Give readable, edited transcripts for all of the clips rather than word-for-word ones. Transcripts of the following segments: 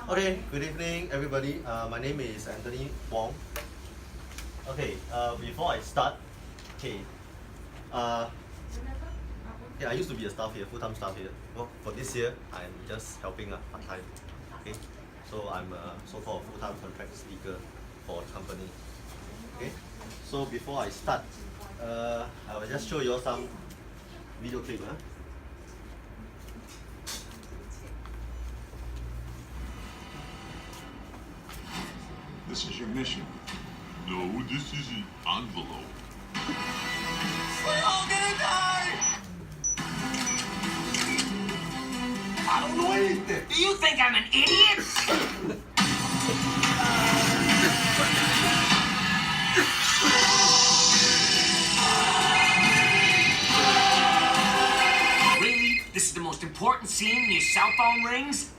Okay, good evening everybody. My name is Anthony Wong. Okay, before I start, I used to be a staff here, full-time staff here. Well, for this year, I'm just helping part-time. Okay, so I'm a so-called full-time contract speaker for the company. Okay, so before I start, I will just show you all some video clip. This is your mission. No, this is an envelope. We're all gonna die! I don't know anything. Do you think I'm an idiot? Really? This is the most important scene and your cell phone rings?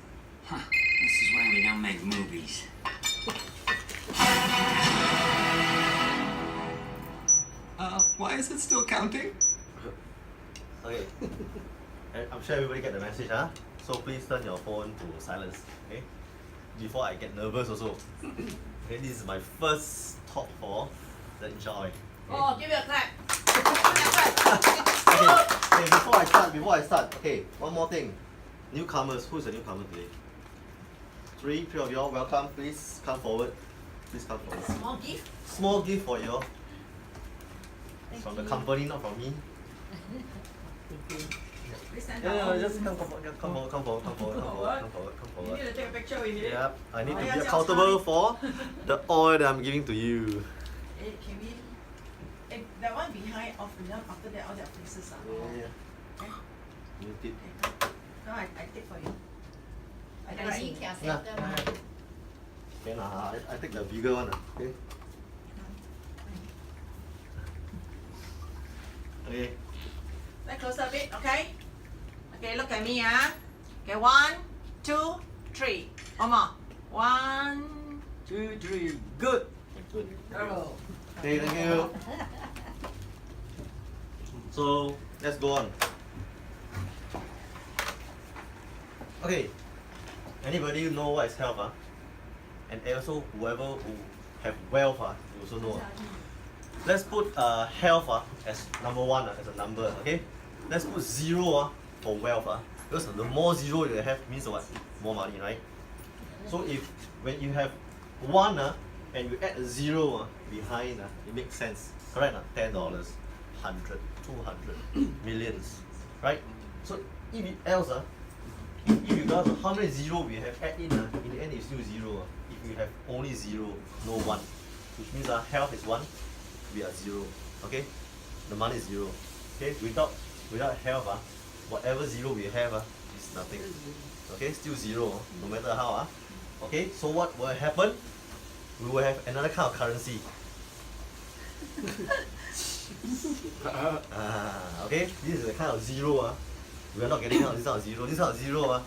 Huh. This is why we don't make movies. Why is it still counting? Okay, I'm sure everybody get the message, huh? So please turn your phone to silence, okay? Before I get nervous also. Okay, this is my first talk for the Enjoy. Oh, give it a clap. Okay, before I start, okay, one more thing. Newcomers, who's a newcomer today? Three of you all, welcome, please come forward. Please come forward. Small gift. Small gift for you all. It's from the company, not from me. Please stand Yeah, up. just come forward. You need to take a picture with it. Yep, I need to be yeah, accountable for the oil that I'm giving to you. Hey, can we? Hey, that one behind of the after that all their faces are. Yeah. Okay. You did. No, I take for you. I I take see it. can Yeah. settle mah. Okay, I take the bigger one. Okay. Okay. Let close a bit, okay? Okay, look at me, Okay, 1, 2, 3. One more. 1, 2, 3. Good. Good. Bravo. Okay, thank you. So let's go on. Okay. Anybody know what is health? And also whoever who have wealth, you also know. Let's put health as number one, as a number. Okay. Let's put 0 for wealth. Because the more 0 you have means what? More money, right? So if when you have 1 and you add a 0 behind, it makes sense. Correct? $10, 100, 200, millions. Right? So if it else, if you got how many 0 we have add in the end it's still 0. If you have only 0, no 1. Which means health is 1, we are 0. Okay? The money is 0. Okay? Without health, whatever 0 we have is nothing. Okay? Still 0, no matter how. Okay? So what will happen? We will have another kind of currency. Okay? This is the kind of 0. We are not getting out this kind of 0. This kind of 0,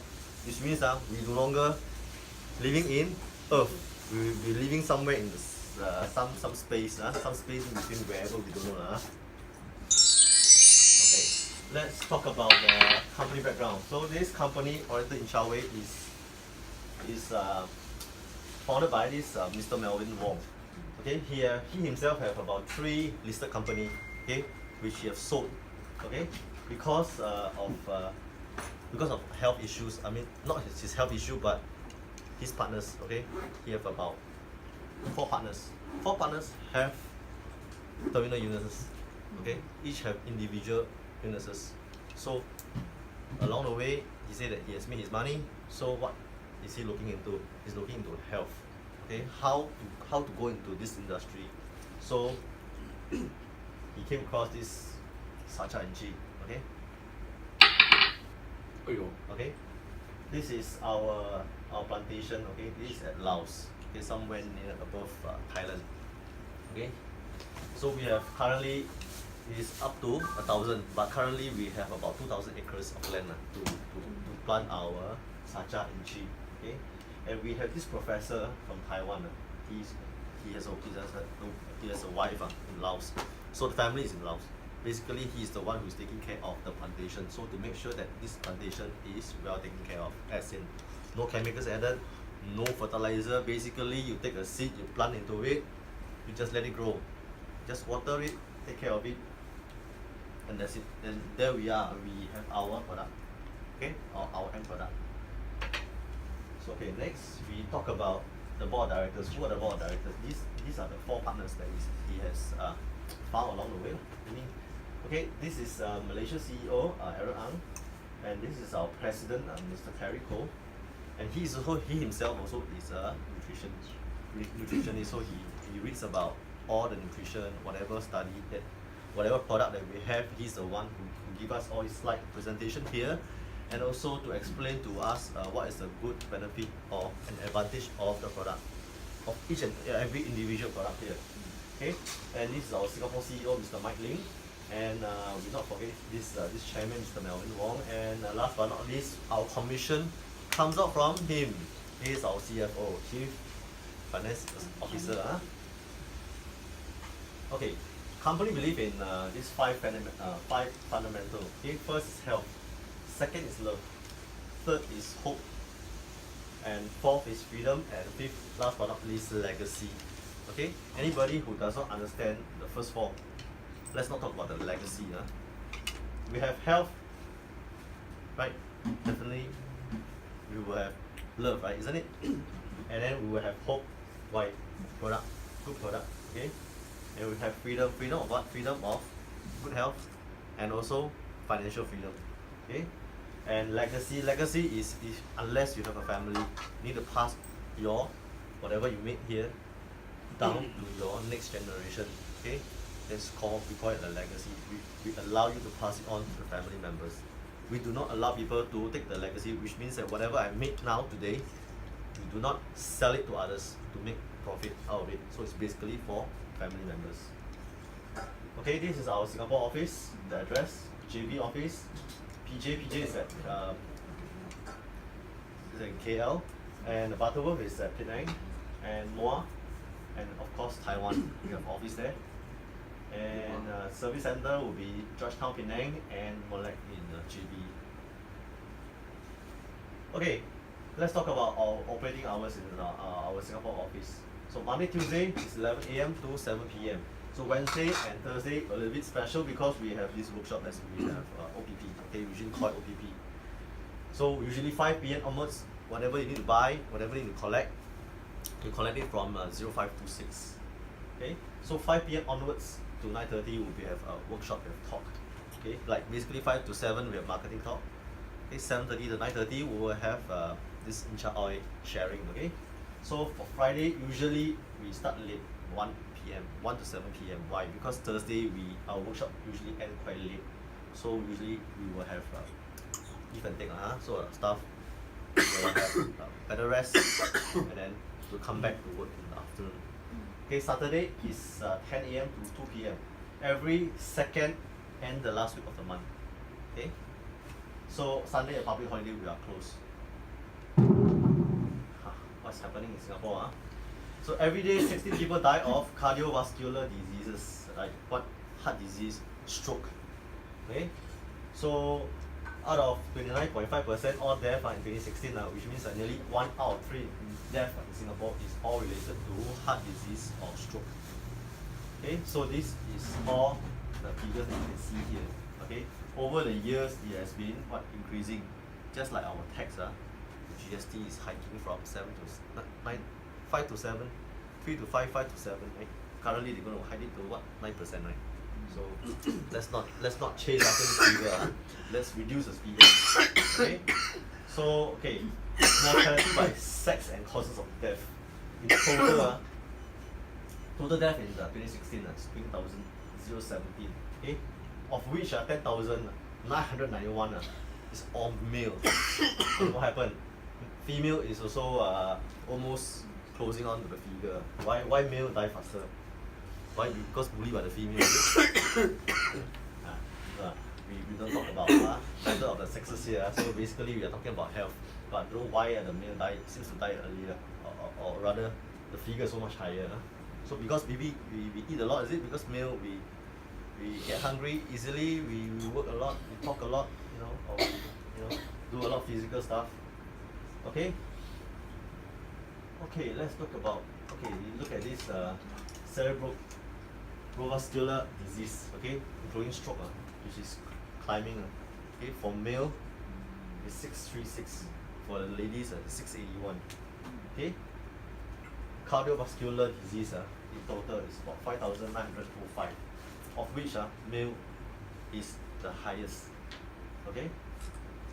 which means we no longer living in Earth. We will be living somewhere in the, some space, some space in between wherever we don't know. Okay, let's talk about the company background. So this company, Oriental Inchaway, is founded by this Mr. Melvin Wong. Okay, he himself have about 3 listed company, okay, which he have sold, okay, because of health issues. I mean, not his health issue, but his partners. Okay, he have about 4 partners. 4 partners have terminal illnesses. Okay, each have individual illnesses. So along the way, he said that he has made his money. So what is he looking into? He's looking into health. Okay, how to go into this industry. So he came across this Sacha and Chi. Okay. Okay, this is our plantation. Okay, this is at Laos. Okay, somewhere near above Thailand. Okay, so we have currently is up to 1,000, but currently we have about 2,000 acres of land to plant our Sacha and Chi. Okay, and we have this professor from Taiwan. He has a wife in Laos, so the family is in Laos. basically he is the one who is taking care of the plantation. So to make sure that this plantation is well taken care of, as in no chemicals added, no fertilizer. Basically you take a seed, you plant into it, you just let it grow. Just water it, take care of it, and that's it. And there we are, we have our product. Okay, or our end product. So okay, next we talk about the board of directors. Who are the board of directors? These are the 4 partners that he has found along the way. Meaning, okay, this is Malaysia CEO Aaron Ang, and this is our president Mr. Terry Koh, and he himself also is a nutritionist. So he reads about all the nutrition, whatever study that, whatever product that we have, he's the one who give us all his slide presentation here, and also to explain to us what is the good benefit or an advantage of the product, of each and every individual product here. Okay, and this is our Singapore CEO, Mr. Mike Ling, and we not forget this chairman, Mr. Melvin Wong, and last but not least, our commission comes out from him. He is our CFO, Chief Finance Officer. Okay, company believe in these 5 fundamental. Okay, first is health, second is love, third is hope, and fourth is freedom, and fifth, last but not least, legacy. Okay, anybody who does not understand the first 4, let's not talk about the legacy. We have health, right? Definitely we will have love, right? Isn't it? And then we will have hope. Why? Product, good product. Okay, and we have freedom. Freedom of what? Freedom of good health, and also financial freedom. Okay, and legacy. Legacy is unless you have a family, you need to pass your whatever you make here down to your next generation. Okay, we call it a legacy. We allow you to pass it on to the family members. We do not allow people to take the legacy, which means that whatever I make now today, we do not sell it to others to make profit out of it. So it's basically for family members. Okay, this is our Singapore office, the address, JB office, PJ is at in KL, and Butterworth is at Penang, and Moa, and of course Taiwan, we have office there. And service center will be Georgetown, Penang, and Molek in JB. Okay, let's talk about our operating hours in our Singapore office. So Monday, Tuesday is 11 AM to 7 PM. So Wednesday and Thursday a little bit special because we have this workshop as we have OPP. Okay, we usually call it OPP. So usually 5 PM onwards, whatever you need to buy, whatever you need to collect, you collect it from 0526. Okay, so 5 PM onwards to 9:30 we have a workshop, we have talk. Okay, like basically 5 to 7 we have marketing talk. Okay, 7:30 to 9:30 we will have this incha oil sharing. Okay, so for Friday usually we start late, 1 PM, 1 to 7 PM. Why? Because Thursday our workshop usually end quite late. So usually we will have give and take. So staff will have better rest and then we'll come back to work in the afternoon. Okay, Saturday is 10 AM to 2 PM. Every second and the last week of the month. Okay, so Sunday a public holiday, we are closed. What's happening in Singapore? So every day 16 people die of cardiovascular diseases, like what? Heart disease, stroke. Okay, so out of 29.5% all death in 2016, which means nearly 1 out of 3 death in Singapore is all related to heart disease or stroke. Okay, so this is all the figures that you can see here. Okay, over the years it has been increasing, just like our tax. The GST is hiking from 7 to 9, 5 to 7, 3 to 5, 5 to 7. Right? Currently they're going to hike it to 9%, right? So let's not chase after this figure. Let's reduce the figure. Okay. So mortality by sex and causes of death. In total, total death in 2016 is 20,017. Okay, of which 10,991 is all male. And what happened? Female is also almost closing on to the figure. Why male die faster? Why? Because bullied by the female. We don't talk about gender of the sexes here. So basically we are talking about health. But don't know why the male seems to die earlier, or rather the figure is so much higher. So because maybe we eat a lot, is it because male we we get hungry easily, we work a lot, we talk a lot, or do a lot of physical stuff. Okay? Okay, let's talk about, you look at this cerebrovascular disease, okay, including stroke, which is climbing. Okay, for male, it's 636. For the ladies, it's 681. Okay? Cardiovascular disease, in total is about 5,905, of which male is the highest. Okay?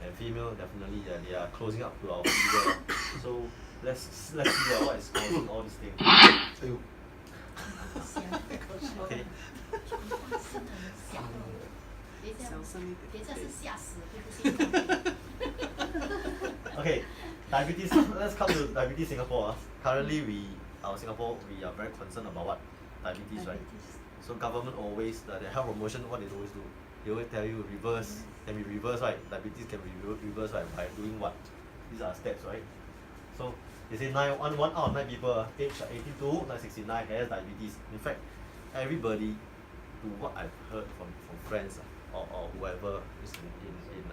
And female, definitely, they are closing up to our figure. So let's see what is causing all these things. Okay. 别这样是吓死，对不起。 Okay, diabetes. Let's come to diabetes Singapore. Currently, Singapore, we are very concerned about what diabetes, right? So government always, the health promotion, what they always do, they always tell you reverse, can be reversed, right? Diabetes can be reversed, right? By doing what? These are steps, right? So they say one out of 9 people aged 18 to 69 has diabetes. In fact, everybody, to what I've heard from friends or whoever is in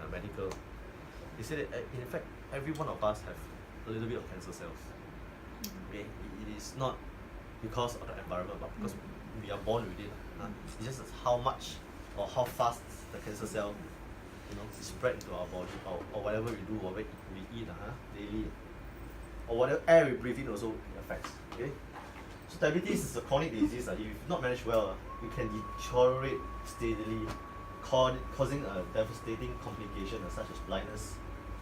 medical, they say that in fact every one of us have a little bit of cancer cells. Okay, it is not because of the environment, but because we are born with it. It's just how much or how fast the cancer cell, spread into our body, or whatever we do, whatever we eat daily, or whatever air we breathe in also affects. Okay, so diabetes is a chronic disease. If not managed well, it can deteriorate steadily, causing a devastating complication such as blindness,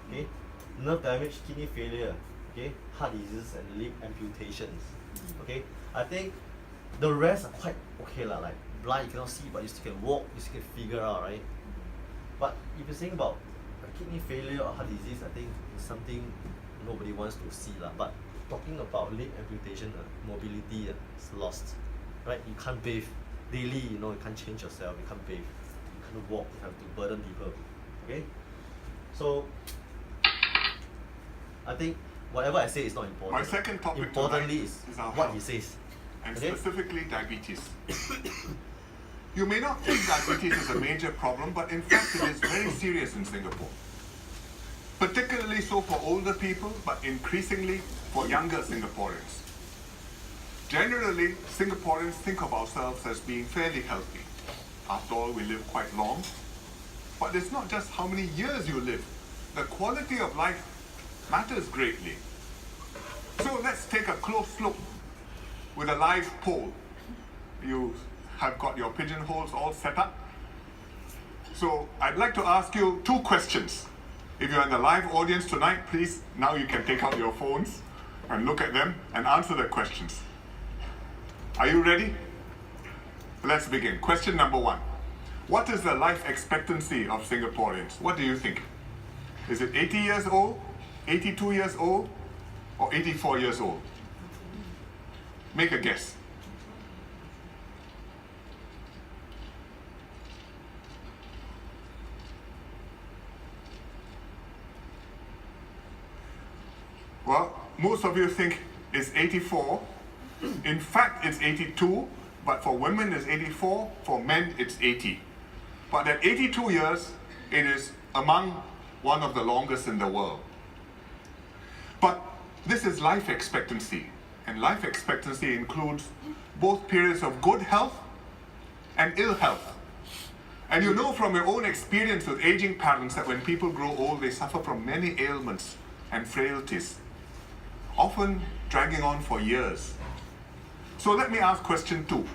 okay, nerve damage, kidney failure, okay, heart disease and limb amputations. Okay, I think the rest are quite okay lah. Like blind, you cannot see, but you still can walk, you still can figure out, right? But if you're saying about kidney failure or heart disease, I think it's something nobody wants to see lah. But talking about limb amputation, mobility is lost, right? You can't bathe daily, you can't change yourself, you can't bathe, you can't walk, you have to burden people. Okay, so I think whatever I say is not important. My second topic importantly tonight is our what health, he says. and Okay? specifically diabetes. You may not think diabetes is a major problem, but in fact it is very serious in Singapore. Particularly so for older people, but increasingly for younger Singaporeans. Generally, Singaporeans think of ourselves as being fairly healthy. After all, we live quite long. But it's not just how many years you live. The quality of life matters greatly. So let's take a close look with a live poll. You have got your pigeonholes all set up. So I'd like to ask you 2 questions. If you're in the live audience tonight, please, now you can take out your phones and look at them and answer the questions. Are you ready? Let's begin. Question number 1. What is the life expectancy of Singaporeans? What do you think? Is it 80 years old, 82 years old, or 84 years old? Make a guess. Well, most of you think it's 84. In fact, it's 82, but for women it's 84, for men it's 80. But at 82 years, it is among one of the longest in the world. But this is life expectancy, and life expectancy includes both periods of good health and ill health. And you know from your own experience with aging parents that when people grow old, they suffer from many ailments and frailties, often dragging on for years. So let me ask question 2.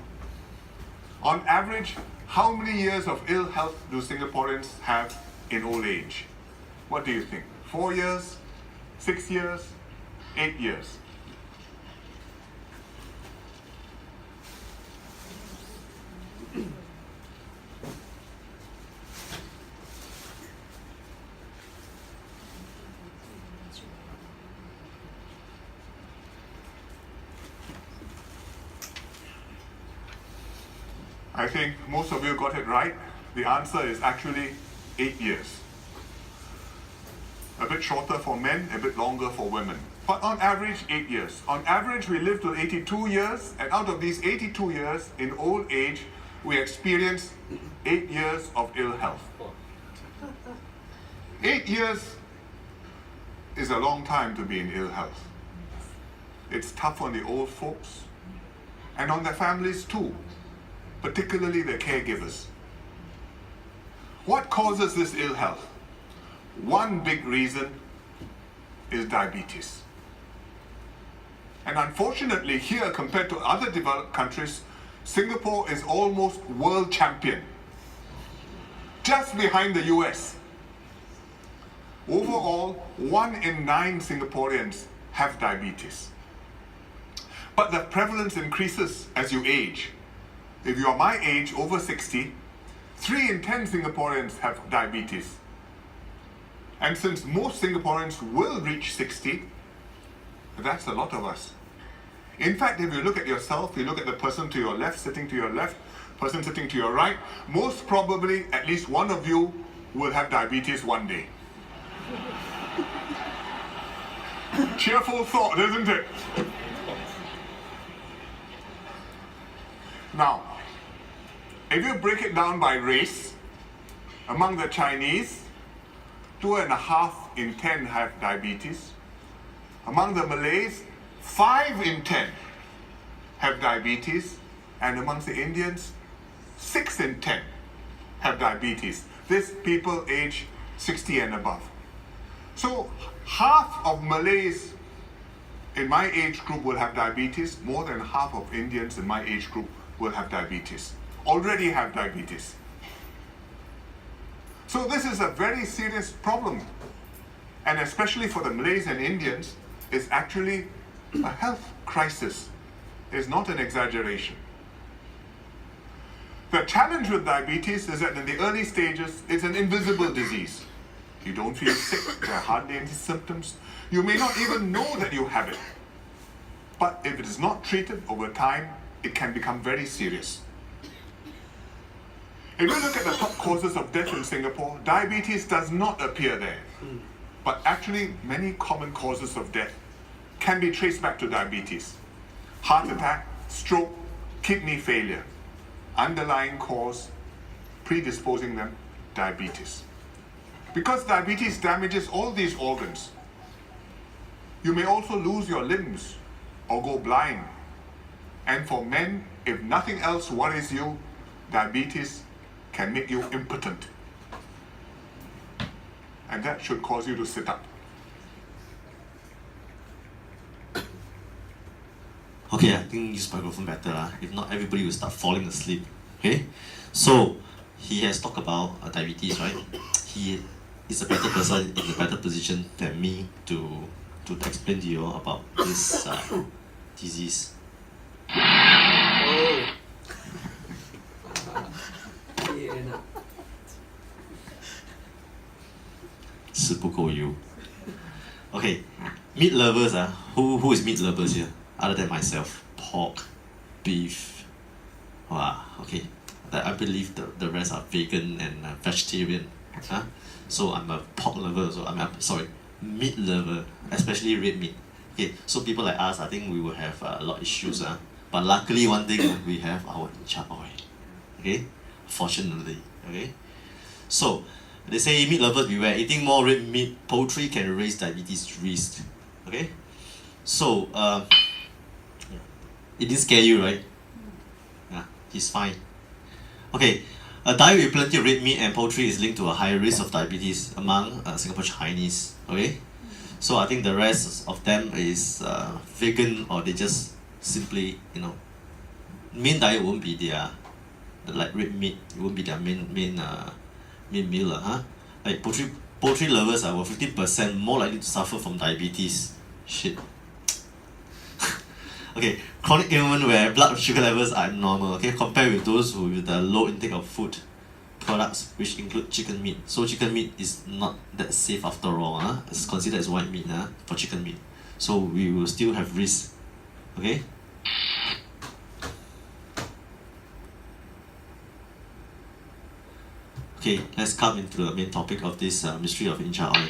On average, how many years of ill health do Singaporeans have in old age? What do you think? 4 years? 6 years? 8 years? I think most of you got it right. The answer is actually 8 years. A bit shorter for men, a bit longer for women. But on average, 8 years. On average, we live till 82 years, and out of these 82 years, in old age, we experienced 8 years of ill health. 8 years is a long time to be in ill health. It's tough on the old folks and on their families too, particularly their caregivers. What causes this ill health? One big reason is diabetes. And unfortunately here, compared to other developed countries, Singapore is almost world champion, just behind the US. Overall, 1 in 9 Singaporeans have diabetes. But the prevalence increases as you age. If you are my age, over 60, 3 in 10 Singaporeans have diabetes. And since most Singaporeans will reach 60, that's a lot of us. In fact, if you look at yourself, you look at the person to your left, sitting to your left, person sitting to your right, most probably at least one of you will have diabetes one day. Cheerful thought, isn't it? Now, if you break it down by race, among the Chinese, 2.5 in 10 have diabetes. Among the Malays, 5 in 10 have diabetes. And amongst the Indians, 6 in 10 have diabetes. This people age 60 and above. So half of Malays in my age group will have diabetes. More than half of Indians in my age group will have diabetes, already have diabetes. So this is a very serious problem. And especially for the Malays and Indians, it's actually a health crisis. It's not an exaggeration. The challenge with diabetes is that in the early stages, it's an invisible disease. You don't feel sick, there are hardly any symptoms. You may not even know that you have it. But if it is not treated over time, it can become very serious. If you look at the top causes of death in Singapore, diabetes does not appear there. But actually, many common causes of death can be traced back to diabetes. Heart attack, stroke, kidney failure. Underlying cause, predisposing them, diabetes. Because diabetes damages all these organs, you may also lose your limbs or go blind. And for men, if nothing else worries you, diabetes can make you impotent. And that should cause you to sit up. Okay, I think use microphone better. If not, everybody will start falling asleep. Okay? So, he has talked about diabetes, right? He is a better person in a better position than me to explain to you all about this disease. 天哪！吃不够油。Okay, meat lovers, who is meat lovers here? Other than myself, pork, beef. Wow, okay. I believe the rest are vegan and vegetarian. So I'm a pork lover, so sorry, meat lover, especially red meat. Okay, so people like us, I think we will have a lot of issues. But luckily, one thing we have our incha oil. Okay, fortunately. Okay, so they say meat lovers beware. Eating more red meat, poultry can raise diabetes risk. Okay, so it didn't scare you, right? Yeah, he's fine. Okay, a diet with plenty of red meat and poultry is linked to a higher risk of diabetes among Singapore Chinese. Okay, so I think the rest of them is vegan, or they just simply, main diet won't be their, like red meat, it won't be their main meal, Like poultry lovers were 15% more likely to suffer from diabetes. Shit. Okay, chronic ailment where blood sugar levels are normal, okay, compared with those with a low intake of food products, which include chicken meat. So chicken meat is not that safe after all. It's considered as white meat for chicken meat. So we will still have risk. Okay? Okay, let's come into the main topic of this mystery of incha oil.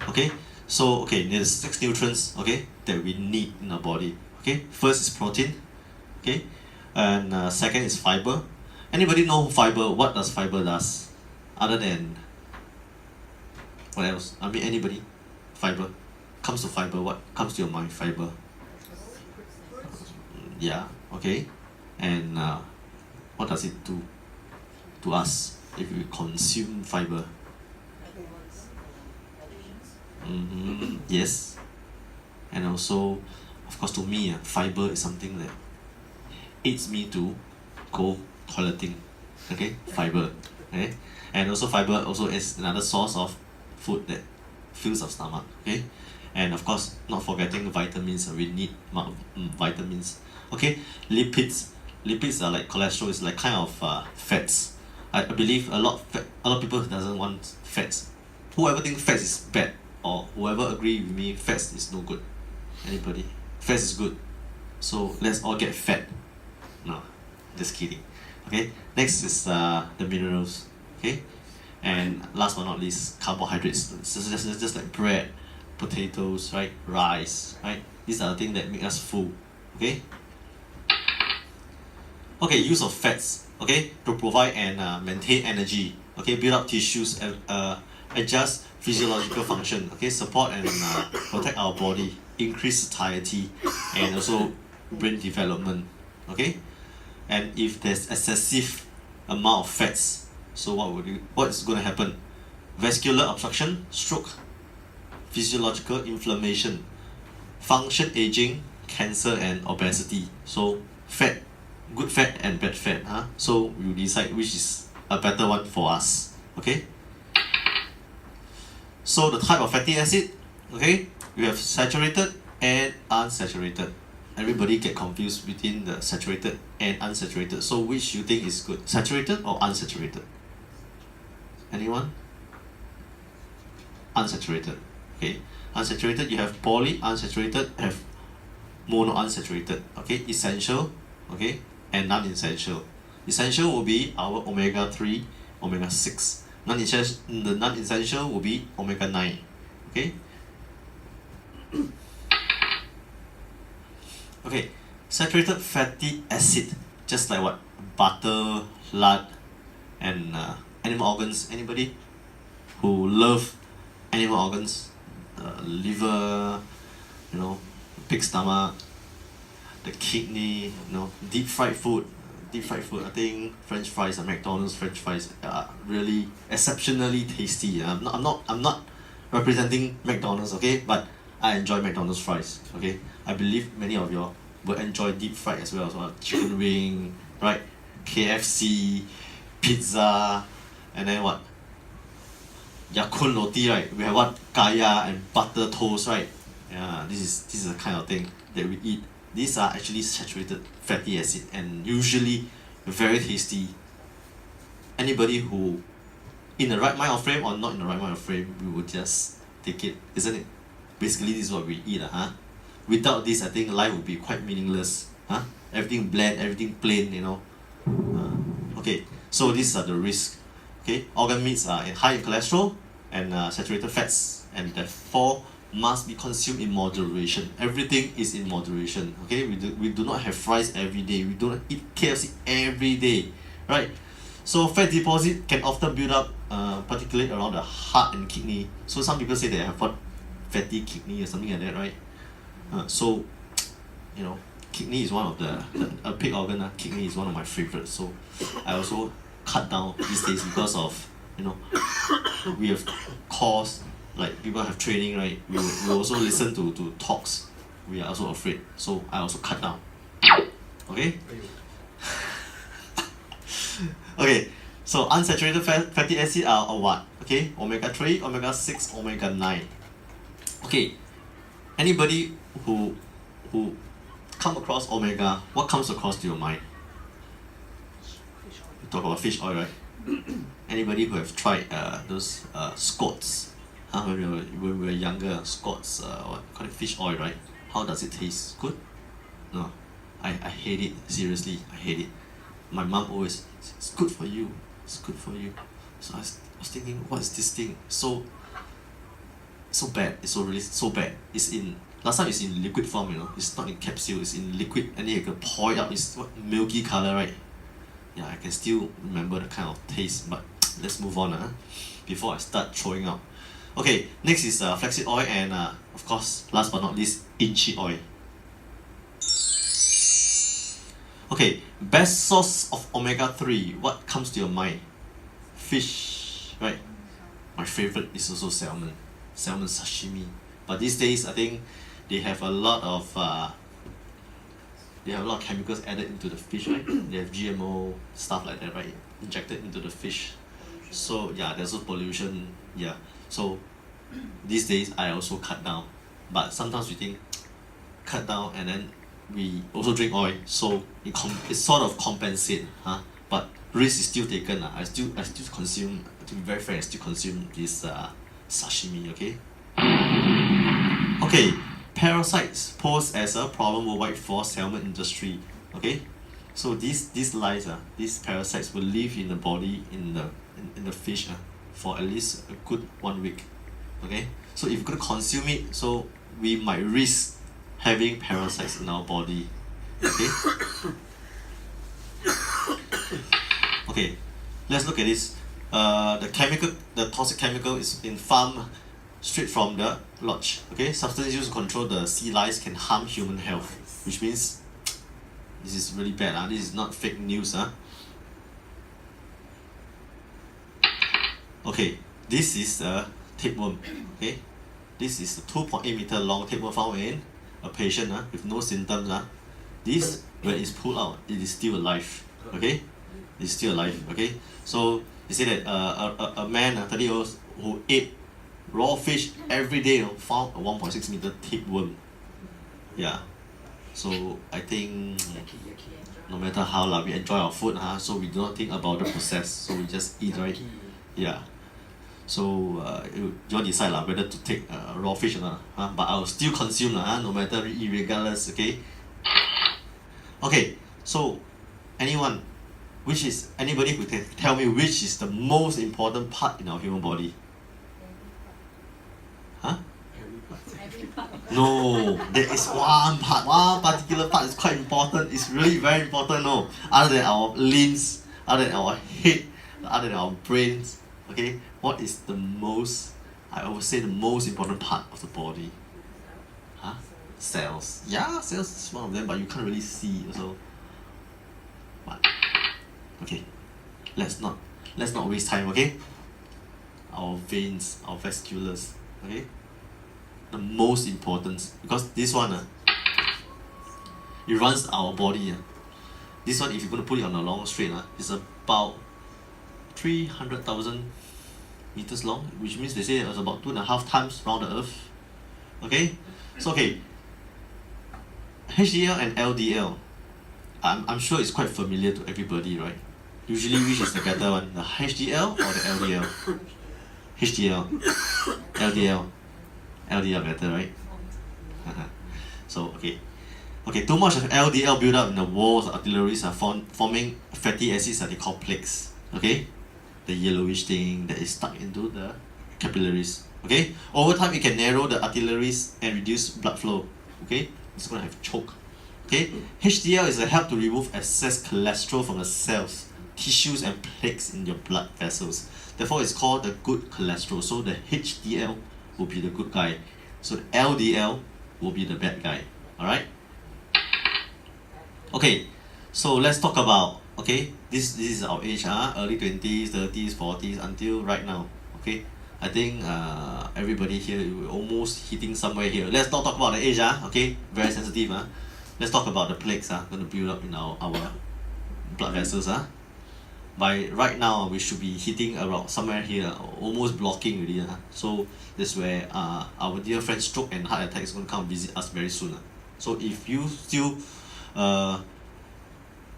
Okay, so there's 6 nutrients, that we need in our body. Okay, first is protein, and second is fiber, Anybody know fiber? What does fiber does? Other than what else? I mean, anybody? Fiber. Comes to fiber, what comes to your mind? Fiber. Yeah. Okay. And what does it do to us if we consume fiber? Yes. And also, of course, to me, fiber is something that aids me to go toileting. Okay, fiber. Okay, and also fiber also is another source of food that fills our stomach. Okay, and of course, not forgetting vitamins. We need vitamins. Okay, lipids. Lipids are like cholesterol. It's like kind of fats. I believe a lot of people doesn't want fats. Whoever thinks fats is bad, or whoever agree with me, fats is no good. Anybody? Fats is good. So let's all get fat. No, just kidding. Okay. Next is the minerals. Okay, and last but not least, carbohydrates. Just like bread, potatoes, right? Rice, right? These are the things that make us full. Okay. Okay, use of fats. Okay, to provide and maintain energy. Okay, build up tissues and adjust physiological function. Okay, support and protect our body, increase satiety, and also brain development. Okay, and if there's excessive amount of fats, so what is going to happen? Vascular obstruction, stroke, physiological inflammation, function aging, cancer, and obesity. So fat, good fat and bad fat. So you decide which is a better one for us. Okay. So the type of fatty acid, okay, we have saturated and unsaturated. Everybody get confused between the saturated and unsaturated. So which you think is good, saturated or unsaturated? Anyone? Unsaturated. Okay. Unsaturated, you have polyunsaturated, have monounsaturated. Okay. Essential, okay, and non-essential. Essential will be our omega-3, omega-6. The non-essential will be omega-9. Okay. Okay, saturated fatty acid, just like what? Butter, lard, and animal organs. Anybody who love animal organs? Liver, pig stomach, the kidney, deep fried food. I think French fries and McDonald's French fries are really exceptionally tasty. I'm not representing McDonald's, okay, but I enjoy McDonald's fries. Okay, I believe many of y'all will enjoy deep fried as well. Chicken wing, right? KFC, pizza, and then what? Yakun roti, right? We have what? Kaya and butter toast, right? Yeah, this is the kind of thing that we eat. These are actually saturated fatty acid and usually very tasty. Anybody who in the right mind of frame or not in the right mind of frame, we will just take it, isn't it? Basically, this is what we eat. Without this, I think life would be quite meaningless. Everything bland, everything plain, Okay, so these are the risks. Okay, organ meats are high in cholesterol and saturated fats, and therefore must be consumed in moderation. Everything is in moderation. Okay, we do not have fries every day. We don't eat KFC every day, right? So fat deposit can often build up, particularly around the heart and kidney. So some people say they have what, fatty kidney or something like that, right? So, kidney is one of a pig organ. Kidney is one of my favorites. So I also cut down these days because of we have calls. Like people have training, right? We also listen to talks. We are also afraid, so I also cut down. Okay. Okay. So unsaturated fatty acid are what? Okay, omega-3, omega-6, omega-9. Okay. Anybody who come across omega, what comes across to your mind? You talk about fish oil, right? Anybody who have tried those Scots? When we were younger, Scots, call it fish oil, right? How does it taste? Good? No, I hate it. Seriously, I hate it. My mom always, it's good for you. It's good for you. So I was thinking, what is this thing? So bad. It's so bad. Last time it's in liquid form, It's not in capsule. It's in liquid, and then you can pour it out. It's what, milky color, right? Yeah, I can still remember the kind of taste, but let's move on before I start throwing out. Okay, next is flaxseed oil, and of course, last but not least, inchi oil. Okay, best source of omega-3. What comes to your mind? Fish, right? My favorite is also salmon. Salmon sashimi. But these days, I think they have a lot of chemicals added into the fish, right? They have GMO stuff like that, right? Injected into the fish. So yeah, there's also pollution. Yeah. So these days I also cut down. But sometimes we think cut down and then we also drink oil, so it sort of compensate, but risk is still taken. I still consume, to be very fair, I still consume this sashimi, okay? Okay, parasites pose as a problem worldwide for salmon industry, okay? So these lice, these parasites will live in the body, in the fish for at least a good 1 week, okay? So if you're going to consume it, so we might risk having parasites in our body, okay? Okay, let's look at this. The toxic chemical is in farm straight from the lodge, okay? Substances used to control the sea lice can harm human health, which means this is really bad. This is not fake news. Okay, this is a tapeworm, okay? This is a 2.8 meter long tapeworm found in a patient with no symptoms. This, when it's pulled out, it is still alive, okay? It's still alive, okay? So you say that a man 30 years old who ate raw fish every day found a 1.6 meter tapeworm. Yeah. So I think no matter how we enjoy our food, so we do not think about the process, so we just eat, right? Yeah. So you all decide whether to take raw fish or not, but I will still consume no matter regardless, okay? Okay, so anybody who can tell me which is the most important part in our human body? No, there is one particular part is quite important. It's really very important, no? Other than our limbs, other than our head, other than our brains, okay? What is the most, I would say the most important part of the body? Cells. Yeah, cells is one of them, but you can't really see also. But okay, let's not waste time, okay? Our veins, our vasculars, okay? The most important, because this one it runs our body. This one, if you're going to put it on a long straight, it's about 300,000 meters long, which means they say it's about 2.5 times around the earth, okay? So okay, HDL and LDL, I'm sure it's quite familiar to everybody, right? Usually which is the better one, the HDL or the LDL? HDL, LDL better, right? So okay, too much of LDL build up in the walls of arteries are forming fatty acids that they call plaques, okay? The yellowish thing that is stuck into the capillaries, okay? Over time it can narrow the arteries and reduce blood flow, okay? It's going to have choke, okay? HDL is a help to remove excess cholesterol from the cells, tissues and plaques in your blood vessels. Therefore it's called the good cholesterol. So the HDL will be the good guy, so the LDL will be the bad guy, alright? Okay, so let's talk about, okay, this is our age, early 20s, 30s, 40s, until right now, okay? I think everybody here is almost hitting somewhere here. Let's not talk about the age, okay? Very sensitive. Let's talk about the plaques going to build up in our blood vessels. By right now, we should be hitting around somewhere here, almost blocking already. So that's where our dear friend stroke and heart attack is going to come visit us very soon. So if you still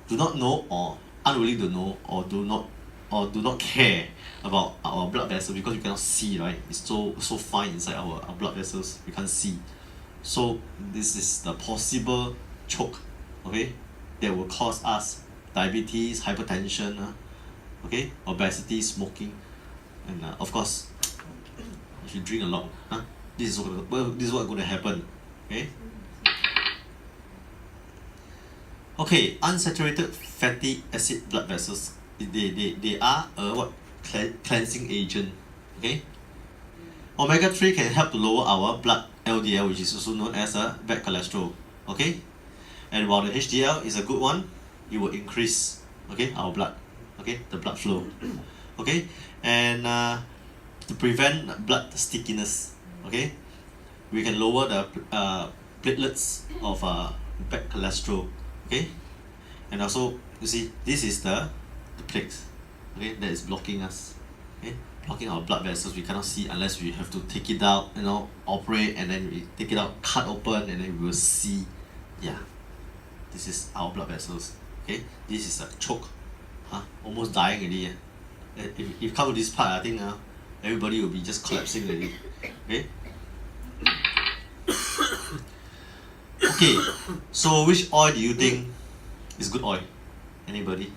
do not know or unwilling to know or do not care about our blood vessel because you cannot see, right? It's so fine inside our blood vessels, we can't see. So this is the possible choke, okay, that will cause us diabetes, hypertension, okay, obesity, smoking, and of course, if you drink a lot, this is what's going to happen, okay? Okay, unsaturated fatty acid blood vessels. They are a what? Cleansing agent. Okay. Omega 3 can help to lower our blood LDL, which is also known as a bad cholesterol. Okay. And while the HDL is a good one, it will increase our blood. Okay, the blood flow. Okay, and to prevent blood stickiness. Okay, we can lower the platelets of bad cholesterol. Okay, and also you see this is the plaque, okay, that is blocking us. Okay, blocking our blood vessels. We cannot see unless we have to take it out, operate, and then we take it out, cut open, and then we will see. Yeah, this is our blood vessels. Okay, this is a choke. Almost dying already. If come to this part, I think everybody will be just collapsing already. Okay. Okay, so which oil do you think is good oil? Anybody?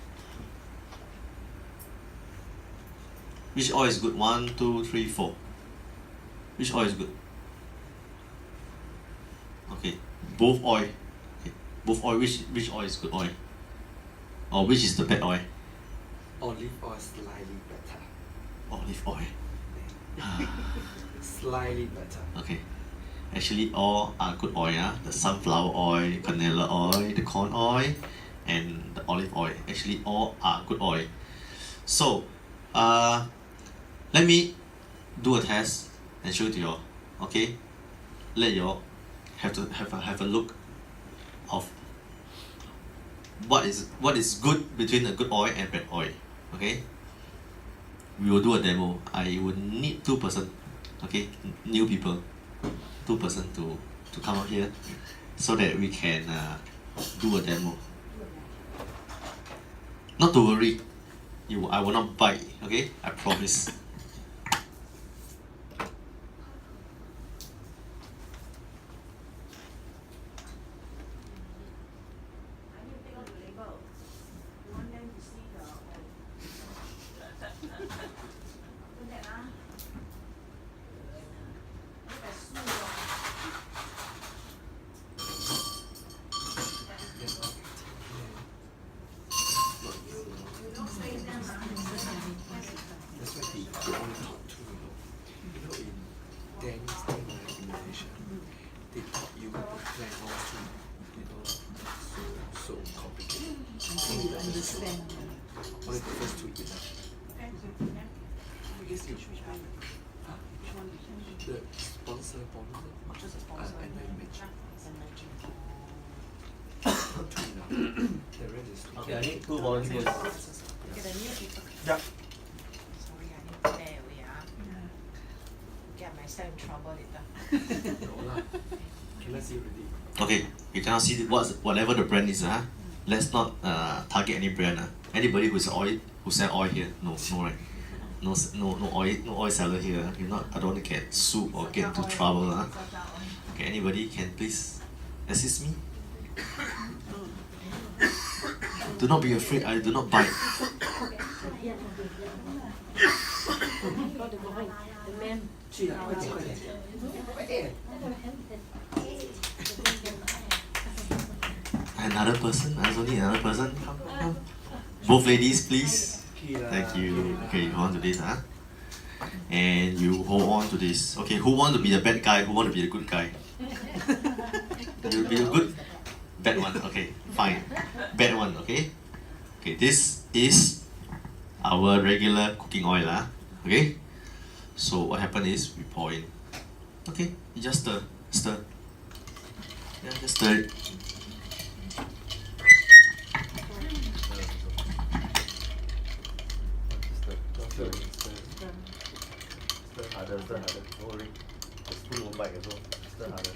Which oil is good? 1, 2, 3, 4. Which oil is good? Okay, both oil. Okay. Both oil. Which oil is good oil? Or which is the bad oil? Olive oil slightly better. Olive oil. Slightly better. Okay. Actually, all are good oil. The sunflower oil, canola oil, the corn oil, and the olive oil. Actually, all are good oil. So, let me do a test and show it to you all. Okay. Let you all have a look of what is good between a good oil and bad oil. Okay. We will do a demo. I would need 2 person. Okay, new people. 2 person to come out here so that we can do a demo. Not to worry, I will not bite. Okay, I promise. That's why they only taught two, in Danny's thing in Malaysia, they taught you how to plan all two, so complicated. Only the first 2 enough. Because you the sponsor bonus, and then match. 2 enough. The rest is 2. Okay, I need 2 volunteers. Okay, the new people. Yeah. Sorry, I need to bear away. Get myself in trouble later. No lah. Cannot see already. Okay, you cannot see whatever the brand is. Let's not target any brand. Anybody who sell oil here, no right. No oil seller here. If not, I don't want to get sued or get into trouble. Okay, anybody can please assist me? Do not be afraid, I do not bite. Another person? I also need another person. Come. Both ladies, please. Thank you. Okay, you hold on to this, and you hold on to this. Okay, who want to be the bad guy? Who want to be the good guy? You'll be a good bad one. Okay, fine. Bad one. Okay. Okay, this is our regular cooking oil, okay. So what happen is we pour in. Okay, you just stir. Yeah, just stir it. Stir harder. Don't worry. The spoon won't bite as well. Stir harder.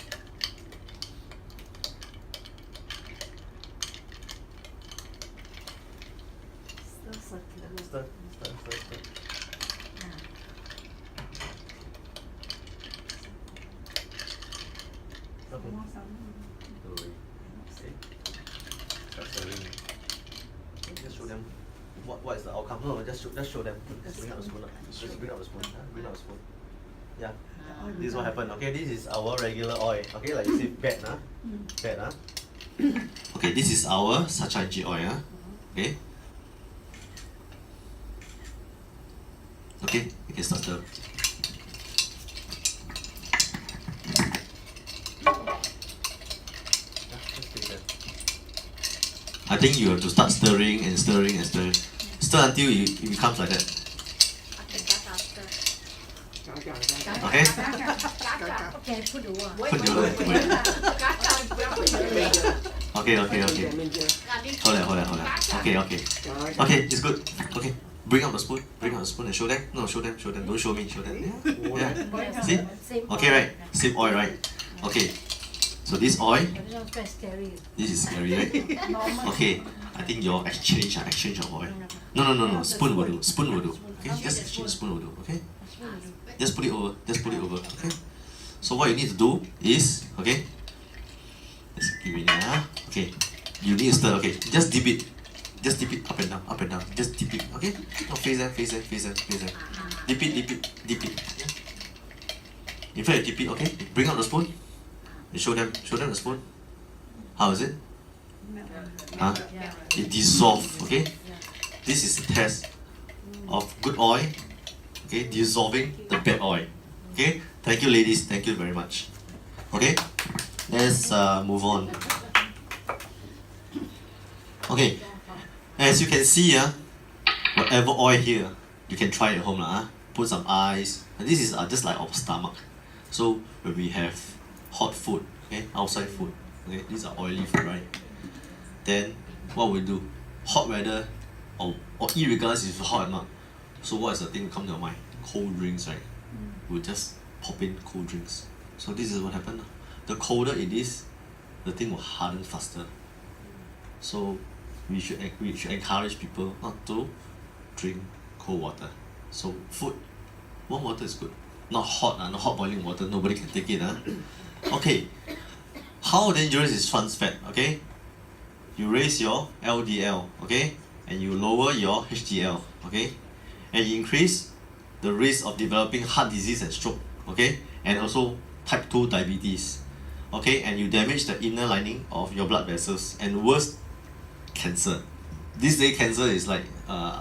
Stir. Okay. Don't worry. Okay. Start stirring. Just show them what is the outcome. No, just show them. Just bring up the spoon. Just bring up the spoon. Bring up the spoon. Yeah. This is what happened. Okay, this is our regular oil. Okay, like you see, bad, bad, Okay, this is our Sacha-NG oil. Okay. Okay, we can start stir. I think you have to start stirring and stirring and stirring. Stir until it becomes like that. Okay? Okay, put the one. Put the word. Okay. Hold on. Okay. Okay, it's good. Okay. Bring out the spoon. And show them. No, show them. Don't show me. Show them. Yeah. See? Okay, right? Same oil, right? Okay. So this oil, Very scary. this is scary, right? Okay. I think your exchange of oil. No. Spoon will do. Okay? Just exchange spoon will do. Okay? Just put it over. Okay? So what you need to do is, okay? Let's give it okay. You need to stir, okay? Just dip it up and down. Just dip it, okay? No, face them. Dip it. Yeah? In fact, dip it, okay? Bring out the spoon. And show them the spoon. How is it? Huh? It dissolves, okay? This is a test of good oil, okay? Dissolving the bad oil. Okay? Thank you, ladies. Thank you very much. Okay? Let's move on. Okay. As you can see, whatever oil here, you can try at home. Put some ice. And this is just like our stomach. So when we have hot food, okay, outside food, okay, these are oily food, right? Then what we do? Hot weather, or irregardless if it's hot or not. So what is the thing that comes to your mind? Cold drinks, right? We'll just pop in cold drinks. So this is what happened. The colder it is, the thing will harden faster. So we should encourage people not to drink cold water. So food, warm water is good. Not hot boiling water, nobody can take it. Okay, how dangerous is trans fat? Okay, you raise your LDL, okay, and you lower your HDL, okay, and you increase the risk of developing heart disease and stroke, okay, and also type 2 diabetes, okay, and you damage the inner lining of your blood vessels, and worse, cancer. This day cancer is like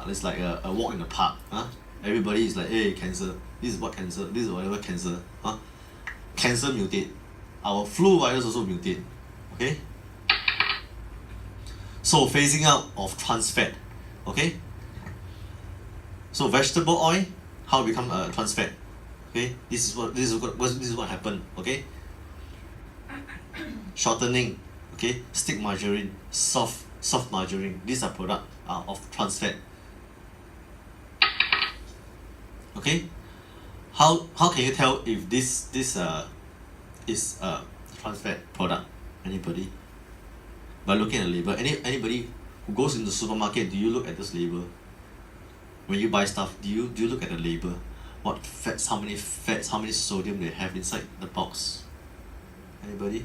it's like a walk in the park. Everybody is like, hey, cancer. This is what cancer. This is whatever cancer. Cancer mutate. Our flu virus also mutate. Okay. So phasing out of trans fat. Okay. So vegetable oil, how become trans fat? Okay. This is what happened. Okay. Shortening. Okay. Stick margarine. Soft margarine. These are products of trans fat. Okay. How can you tell if this is a trans fat product? Anybody? By looking at the label. Anybody who goes in the supermarket, do you look at this label? When you buy stuff, do you look at the label? What fats, how many sodium they have inside the box? Anybody?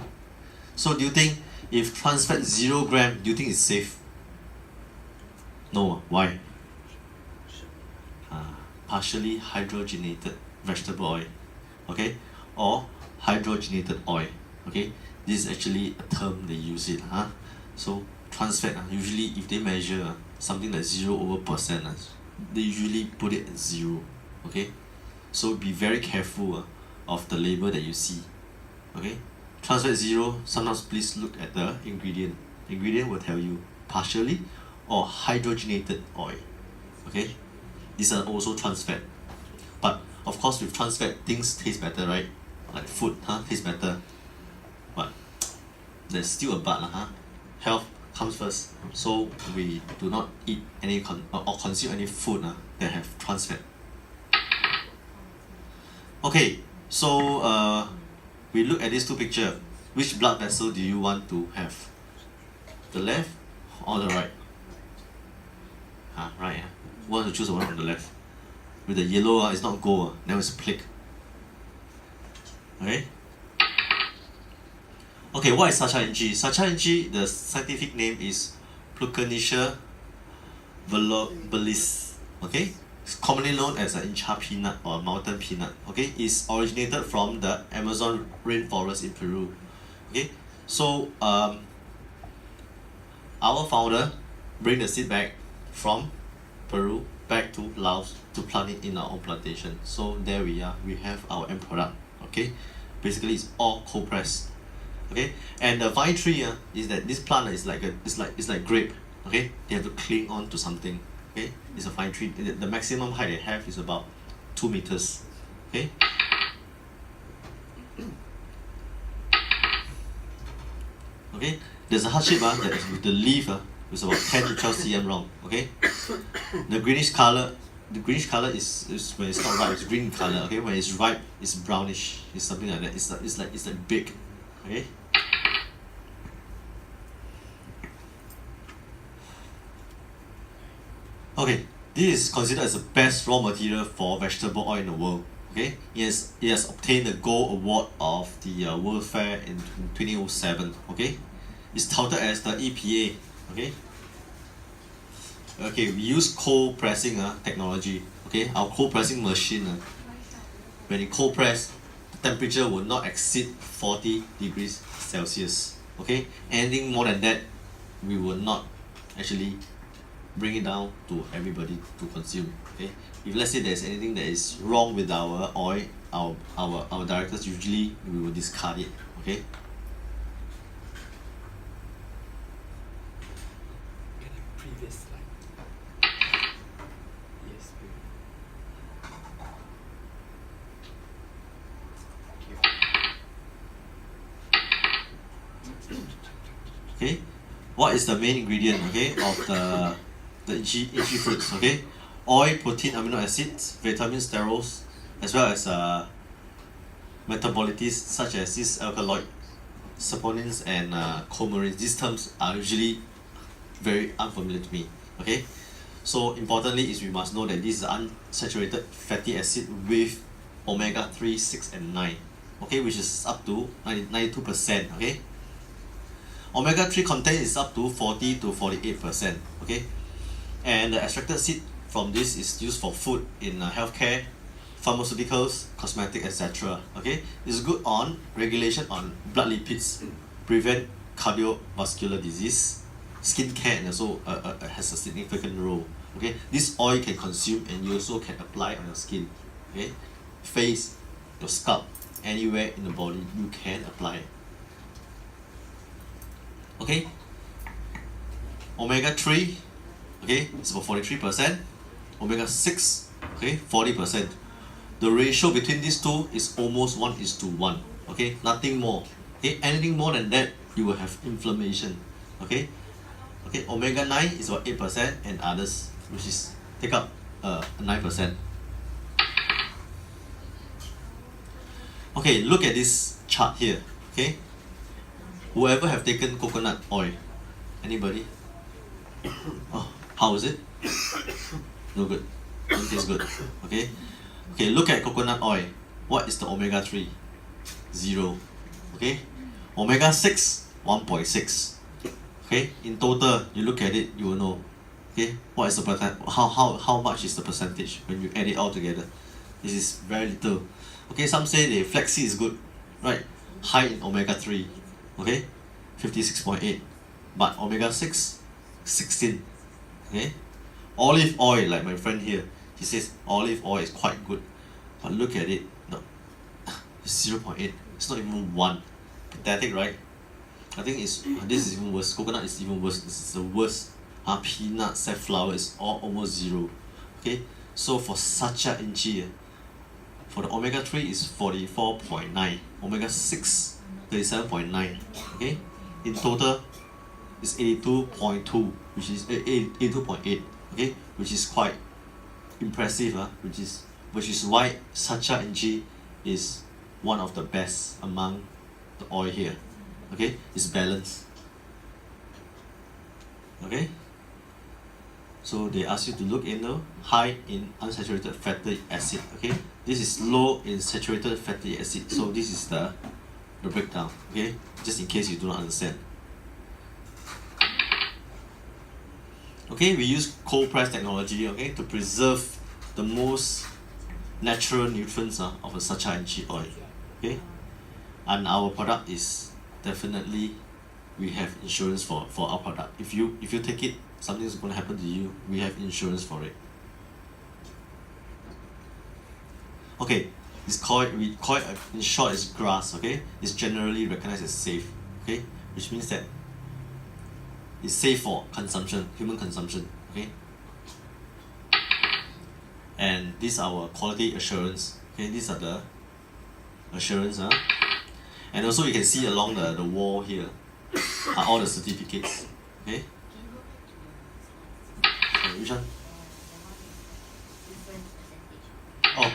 So do you think if trans fat 0 gram, do you think it's safe? No. Why? Partially hydrogenated vegetable oil, okay, or hydrogenated oil, okay. This is actually a term they use it, So trans fat, usually if they measure something like 0%, they usually put it at 0, okay. So be very careful of the label that you see, okay. Trans fat 0. Sometimes please look at the ingredient. Ingredient will tell you partially or hydrogenated oil, okay. These are also trans fat. But of course with trans fat things taste better, right? Like food, tastes better. But there's still a but, Health comes first. So we do not eat any or consume any food that have trans fat. Okay, so we look at these two pictures. Which blood vessel do you want to have? The left or the right? Right. Want to choose the one on the left. With the yellow, it's not gold, now it's plaque. Okay? Okay, what is Sacha-NG? Sacha-NG, the scientific name is Pluckernetia velobilis. Okay? It's commonly known as an incha peanut or mountain peanut. Okay? It's originated from the Amazon rainforest in Peru. Okay? So, our founder bring the seed back from Peru back to Laos to plant it in our own plantation. So there we are, we have our end product. Okay, basically it's all cold pressed. Okay, and the vine tree is that this plant is like it's like grape. Okay, they have to cling on to something. Okay, it's a vine tree. The maximum height they have is about 2 meters. Okay. Okay, there's a heart shape that the leaf is about 10 to 12 cm long. Okay, the greenish color is when it's not ripe, it's green color. Okay, when it's ripe, it's brownish. It's something like that. It's like big. Okay. Okay, this is considered as the best raw material for vegetable oil in the world. Okay, it has obtained the gold award of the World Fair in 2007. Okay, it's touted as the EPA. Okay. Okay, we use cold pressing technology. Okay, our cold pressing machine when it cold press, the temperature will not exceed 40 degrees Celsius. Okay, anything more than that, we will not actually bring it down to everybody to consume. Okay, if let's say there's anything that is wrong with our oil, our directors usually we will discard it. Okay. Can I previous slide? Yes, Okay, what is the main ingredient, okay, of the inchi fruits? Okay, oil, protein, amino acids, vitamins, sterols, as well as metabolites such as this alkaloid, saponins, and coumarins. These terms are usually very unfamiliar to me. Okay, so importantly is we must know that this is unsaturated fatty acid with omega 3, 6, and 9. Okay, which is up to 92%. Okay. Omega 3 content is up to 40 to 48%. Okay, and the extracted seed from this is used for food in healthcare, pharmaceuticals, cosmetic, etc. Okay, it's good on regulation on blood lipids, prevent cardiovascular disease, skin care, and also has a significant role. Okay, this oil can consume and you also can apply on your skin. Okay, face, your scalp, anywhere in the body you can apply it. Okay, omega 3, okay, it's about 43%, omega 6, okay, 40%. The ratio between these two is almost 1:1. Okay, nothing more. Okay, anything more than that you will have inflammation. Okay, okay, omega 9 is about 8%, and others which is take up 9%. Okay, look at this chart here. Okay, whoever have taken coconut oil, anybody? Oh, how is it? No good. Don't taste good. Okay. Okay, look at coconut oil. What is the omega 3? 0. Okay. Omega 6, 1.6. Okay. In total, you look at it, you will know. Okay. What is the how much is the percentage when you add it all together? This is very little. Okay. Some say the flaxseed is good, right? High in omega 3. Okay, 56.8, but omega 6, 16. Okay, olive oil, like my friend here, he says olive oil is quite good, but look at it, no, 0.8. It's not even 1. Pathetic, right? I think this is even worse. Coconut is even worse. This is the worst. Peanut, safflower is all almost 0. Okay, so for sacha inchi, for the omega 3 is 44.9, omega 6. 37.9. Okay, in total is 82.2, which is 82.8. Okay, which is quite impressive. Which is why sacha inchi is one of the best among the oil here. Okay, it's balanced. Okay, so they ask you to look in the high in unsaturated fatty acid. Okay, this is low in saturated fatty acid. So this is the breakdown. Okay, just in case you do not understand. Okay, we use cold press technology, okay, to preserve the most natural nutrients of a sacha inchi oil. Okay, and our product is definitely we have insurance for our product. If you take it, something's gonna happen to you, we have insurance for it. Okay, we call it in short is GRAS, okay? It's generally recognized as safe, okay? Which means that it's safe for consumption, human consumption, okay? And these are our quality assurance, okay? These are the assurance, and also you can see along the wall here are all the certificates, okay? Okay, which one? Oh.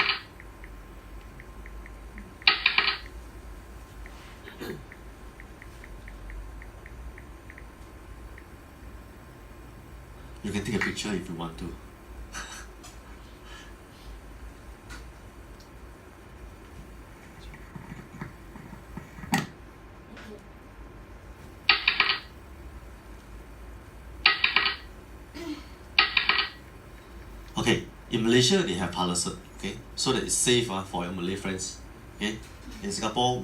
You can take a picture if you want to. Okay, in Malaysia they have halal cert, okay, so that it's safe for your Malay friends. Okay, in Singapore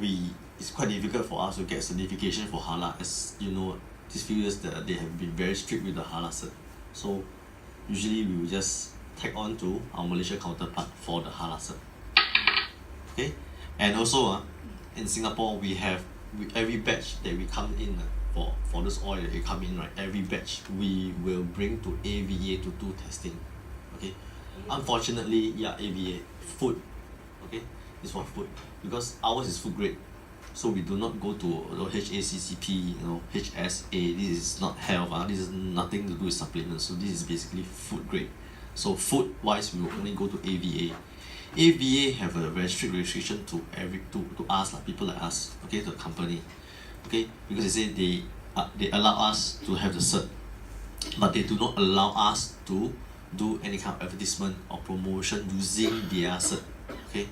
it's quite difficult for us to get certification for halal, as you know, these few years that they have been very strict with the halal cert. So usually we will just tag on to our Malaysia counterpart for the halal cert. Okay, and also in Singapore we have every batch that we come in for this oil that we come in, right, every batch we will bring to AVA to do testing. Okay, unfortunately, yeah, AVA food, okay, it's for food because ours is food grade, so we do not go to HACCP, HSA. This is not health, this is nothing to do with supplements, so this is basically food grade. So food wise we will only go to AVA. AVA have a very strict restriction to us, like people like us, okay, to the company, okay, because they say they allow us to have the cert, but they do not allow us to do any kind of advertisement or promotion using their cert, okay,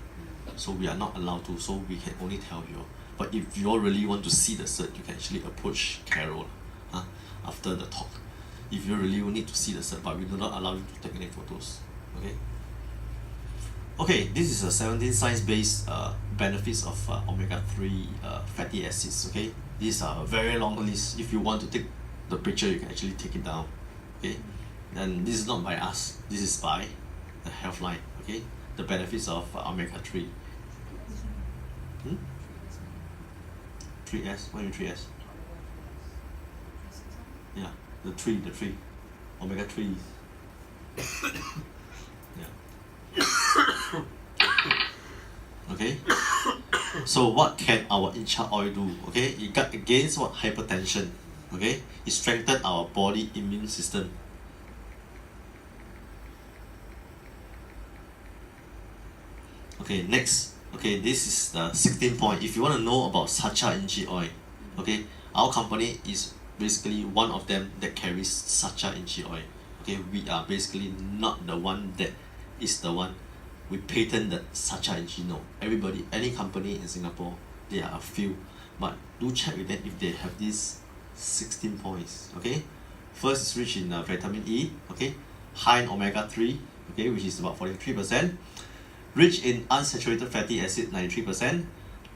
so we are not allowed to, so we can only tell you. But if you all really want to see the cert, you can actually approach Carol after the talk if you really need to see the cert, but we do not allow you to take any photos, okay. Okay, this is a 17 science-based benefits of omega-3 fatty acids, okay. These are a very long list. If you want to take the picture, you can actually take it down, okay. And this is not by us, this is by the Healthline, okay, the benefits of omega-3. 3S, what do you mean 3S? Yeah, the 3, omega-3. Yeah. Okay, so what can our Incha oil do? Okay, it got against what? Hypertension, okay, it strengthened our body immune system. Okay, next. Okay, this is the 16 point. If you want to know about Sacha Inchi oil, okay, our company is basically one of them that carries Sacha Inchi oil. Okay, we are basically not the one that is the one we patent the Sacha Inchi. No, everybody, any company in Singapore, there are a few, but do check with them if they have these 16 points. Okay, first is rich in vitamin E. Okay, high in omega-3. Okay, which is about 43%. Rich in unsaturated fatty acid, 93%.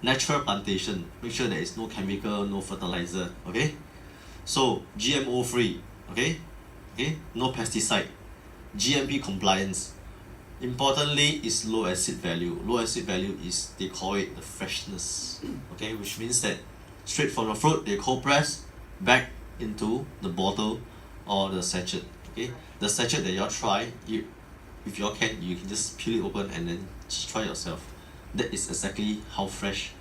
Natural plantation, make sure there is no chemical, no fertilizer, okay. So GMO free, okay, no pesticide. GMP compliance. Importantly is low acid value. Low acid value is, they call it the freshness, okay, which means that straight from the fruit they cold press back into the bottle or the sachet, okay. The sachet that y'all try, if you all can, you can just peel it open and then just try yourself. That is exactly how fresh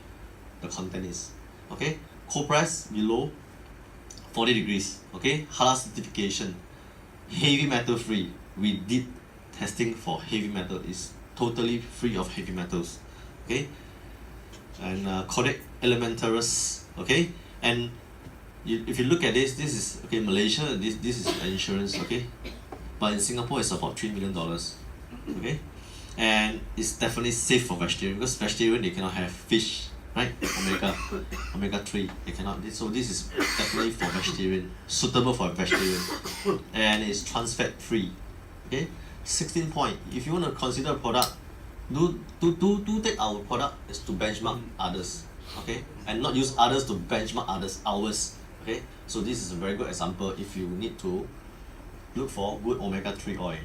the content is, okay. Cold press below 40 degrees, okay. Halal certification, heavy metal free. We did testing for heavy metal, is totally free of heavy metals, okay. And Codex Alimentarius, okay. And if you look at this is, okay, Malaysia, this is insurance, okay. But in Singapore it's about $3 million, okay. And it's definitely safe for vegetarian, because vegetarian they cannot have fish, right? Omega-3 they cannot. So this is definitely for vegetarian, suitable for vegetarian, and it's trans fat free, okay. 16 point. If you want to consider a product, do take our product as to benchmark others, okay, and not use others to benchmark others. Ours Okay, so this is a very good example if you need to look for good omega-3 oil.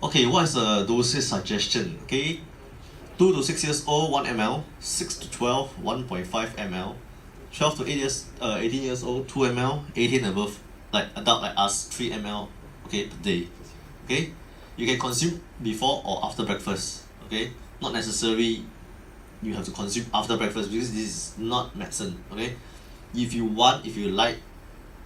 Okay, what is the dosage suggestion? Okay, 2 to 6 years old 1 ml, 6 to 12 1.5 ml, 12 to 18 years old 2 ml, 18 above like adult like us 3 ml, okay, per day. Okay, you can consume before or after breakfast. Okay, not necessary you have to consume after breakfast because this is not medicine. Okay, if you want, if you like,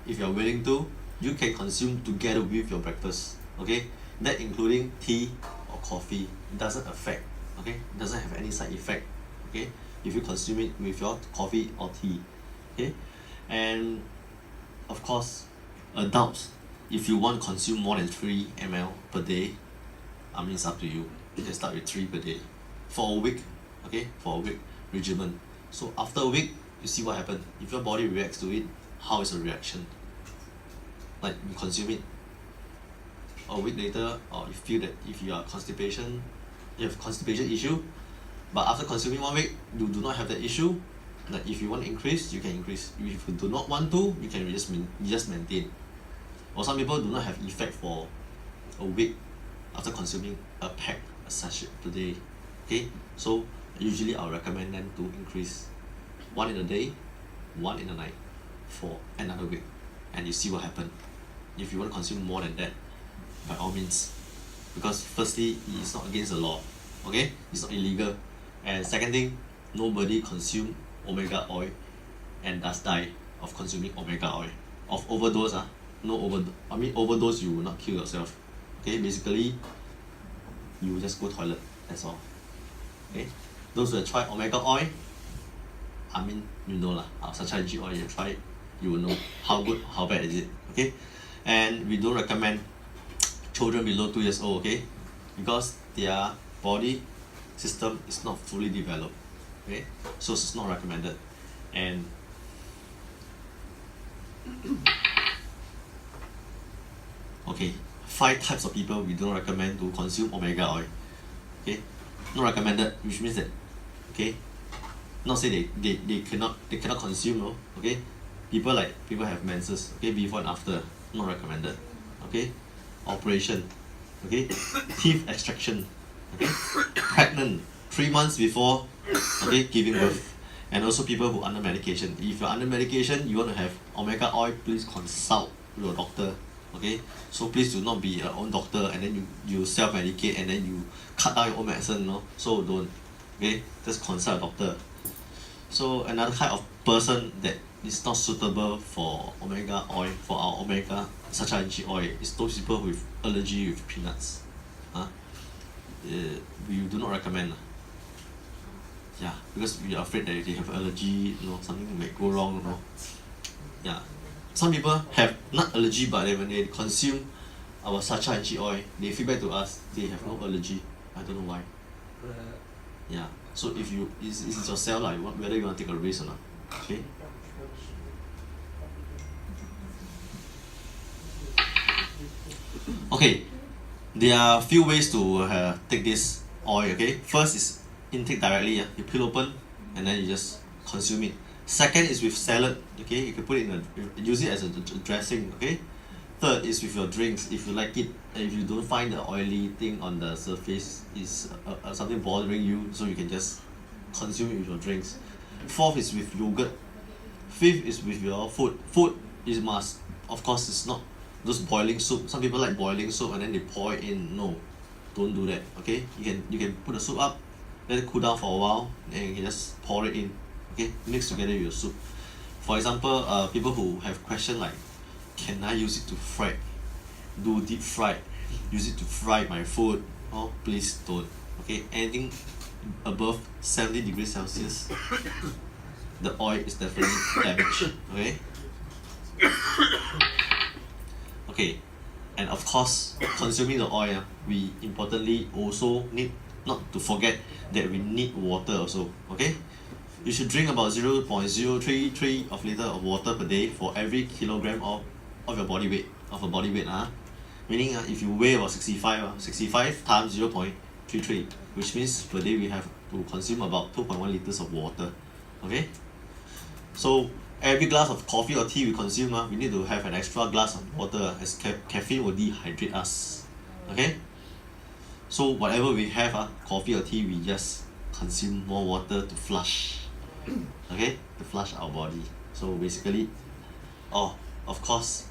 if you are willing to, you can consume together with your breakfast. Okay, that including tea or coffee. It doesn't affect, okay, it doesn't have any side effect. Okay, if you consume it with your coffee or tea. Okay, and of course adults, if you want to consume more than 3 ml per day, I mean it's up to you. You can start with 3 per day for a week. Okay, for a week regimen. So after a week you see what happens. If your body reacts to it, how is the reaction? Like you consume it a week later, or you feel that if you have constipation issue, but after consuming 1 week you do not have that issue, like if you want to increase, you can increase. If you do not want to, you can just maintain. Or some people do not have effect for a week after consuming a pack, a sachet per day. Okay, so usually I'll recommend them to increase 1 in a day, 1 in a night for another week, and you see what happens. If you want to consume more than that, by all means, because firstly it's not against the law, okay, it's not illegal, and second thing, nobody consume omega oil and does die of consuming omega oil. Of overdose, overdose you will not kill yourself. Okay, basically you will just go toilet, that's all. Okay, those who have tried omega oil, I mean you know lah, Sacha-G oil, you try it, you will know how good, how bad is it. Okay, and we don't recommend children below 2 years old, okay, because their body system is not fully developed. Okay, so it's not recommended. And okay, 5 types of people we don't recommend to consume omega oil. Okay, not recommended, which means that, okay, not say they cannot consume, no. Okay, people have menses, okay, before and after, not recommended. Okay, operation, okay, teeth extraction, okay, pregnant 3 months before, okay, giving birth, and also people who are under medication. If you're under medication, you want to have omega oil, please consult your doctor. Okay, so please do not be your own doctor and then you self-medicate and then you cut down your own medicine, no. So don't. Okay, just consult a doctor. So another kind of person that is not suitable for omega oil, for our omega Sacha-G oil, is those people with allergy with peanuts. We do not recommend. Yeah, because we are afraid that if they have allergy, something may go wrong, Yeah, some people have not allergy, but when they consume our Sacha-G oil, they feedback to us they have no allergy. I don't know why. Yeah, so if you is yourself like whether you want to take a risk or not. Okay. Okay, there are a few ways to take this oil. Okay, first is intake directly. You peel open and then you just consume it. Second is with salad. Okay, you can put it use it as a dressing. Okay. Third is with your drinks. If you like it, if you don't find the oily thing on the surface is something bothering you, so you can just consume it with your drinks. Fourth is with yogurt. Fifth is with your food. Food is must. Of course, it's not those boiling soup. Some people like boiling soup and then they pour it in. No, don't do that. Okay, you can put the soup up, let it cool down for a while, and you can just pour it in. Okay, mix together with your soup. For example, people who have question like, can I use it to fry? Do deep fry? Use it to fry my food? Oh, please don't. Okay, anything above 70 degrees Celsius, the oil is definitely damaged. Okay. Okay, and of course, consuming the oil, we importantly also need not to forget that we need water also. Okay, you should drink about 0.033 of liter of water per day for every kilogram of your body weight, meaning if you weigh about 65 times 0.33, which means per day we have to consume about 2.1 liters of water. Okay, So every glass of coffee or tea we consume, we need to have an extra glass of water as caffeine will dehydrate us. Okay? So whatever we have, coffee or tea, we just consume more water to flush. Okay? To flush our body. So basically, of course,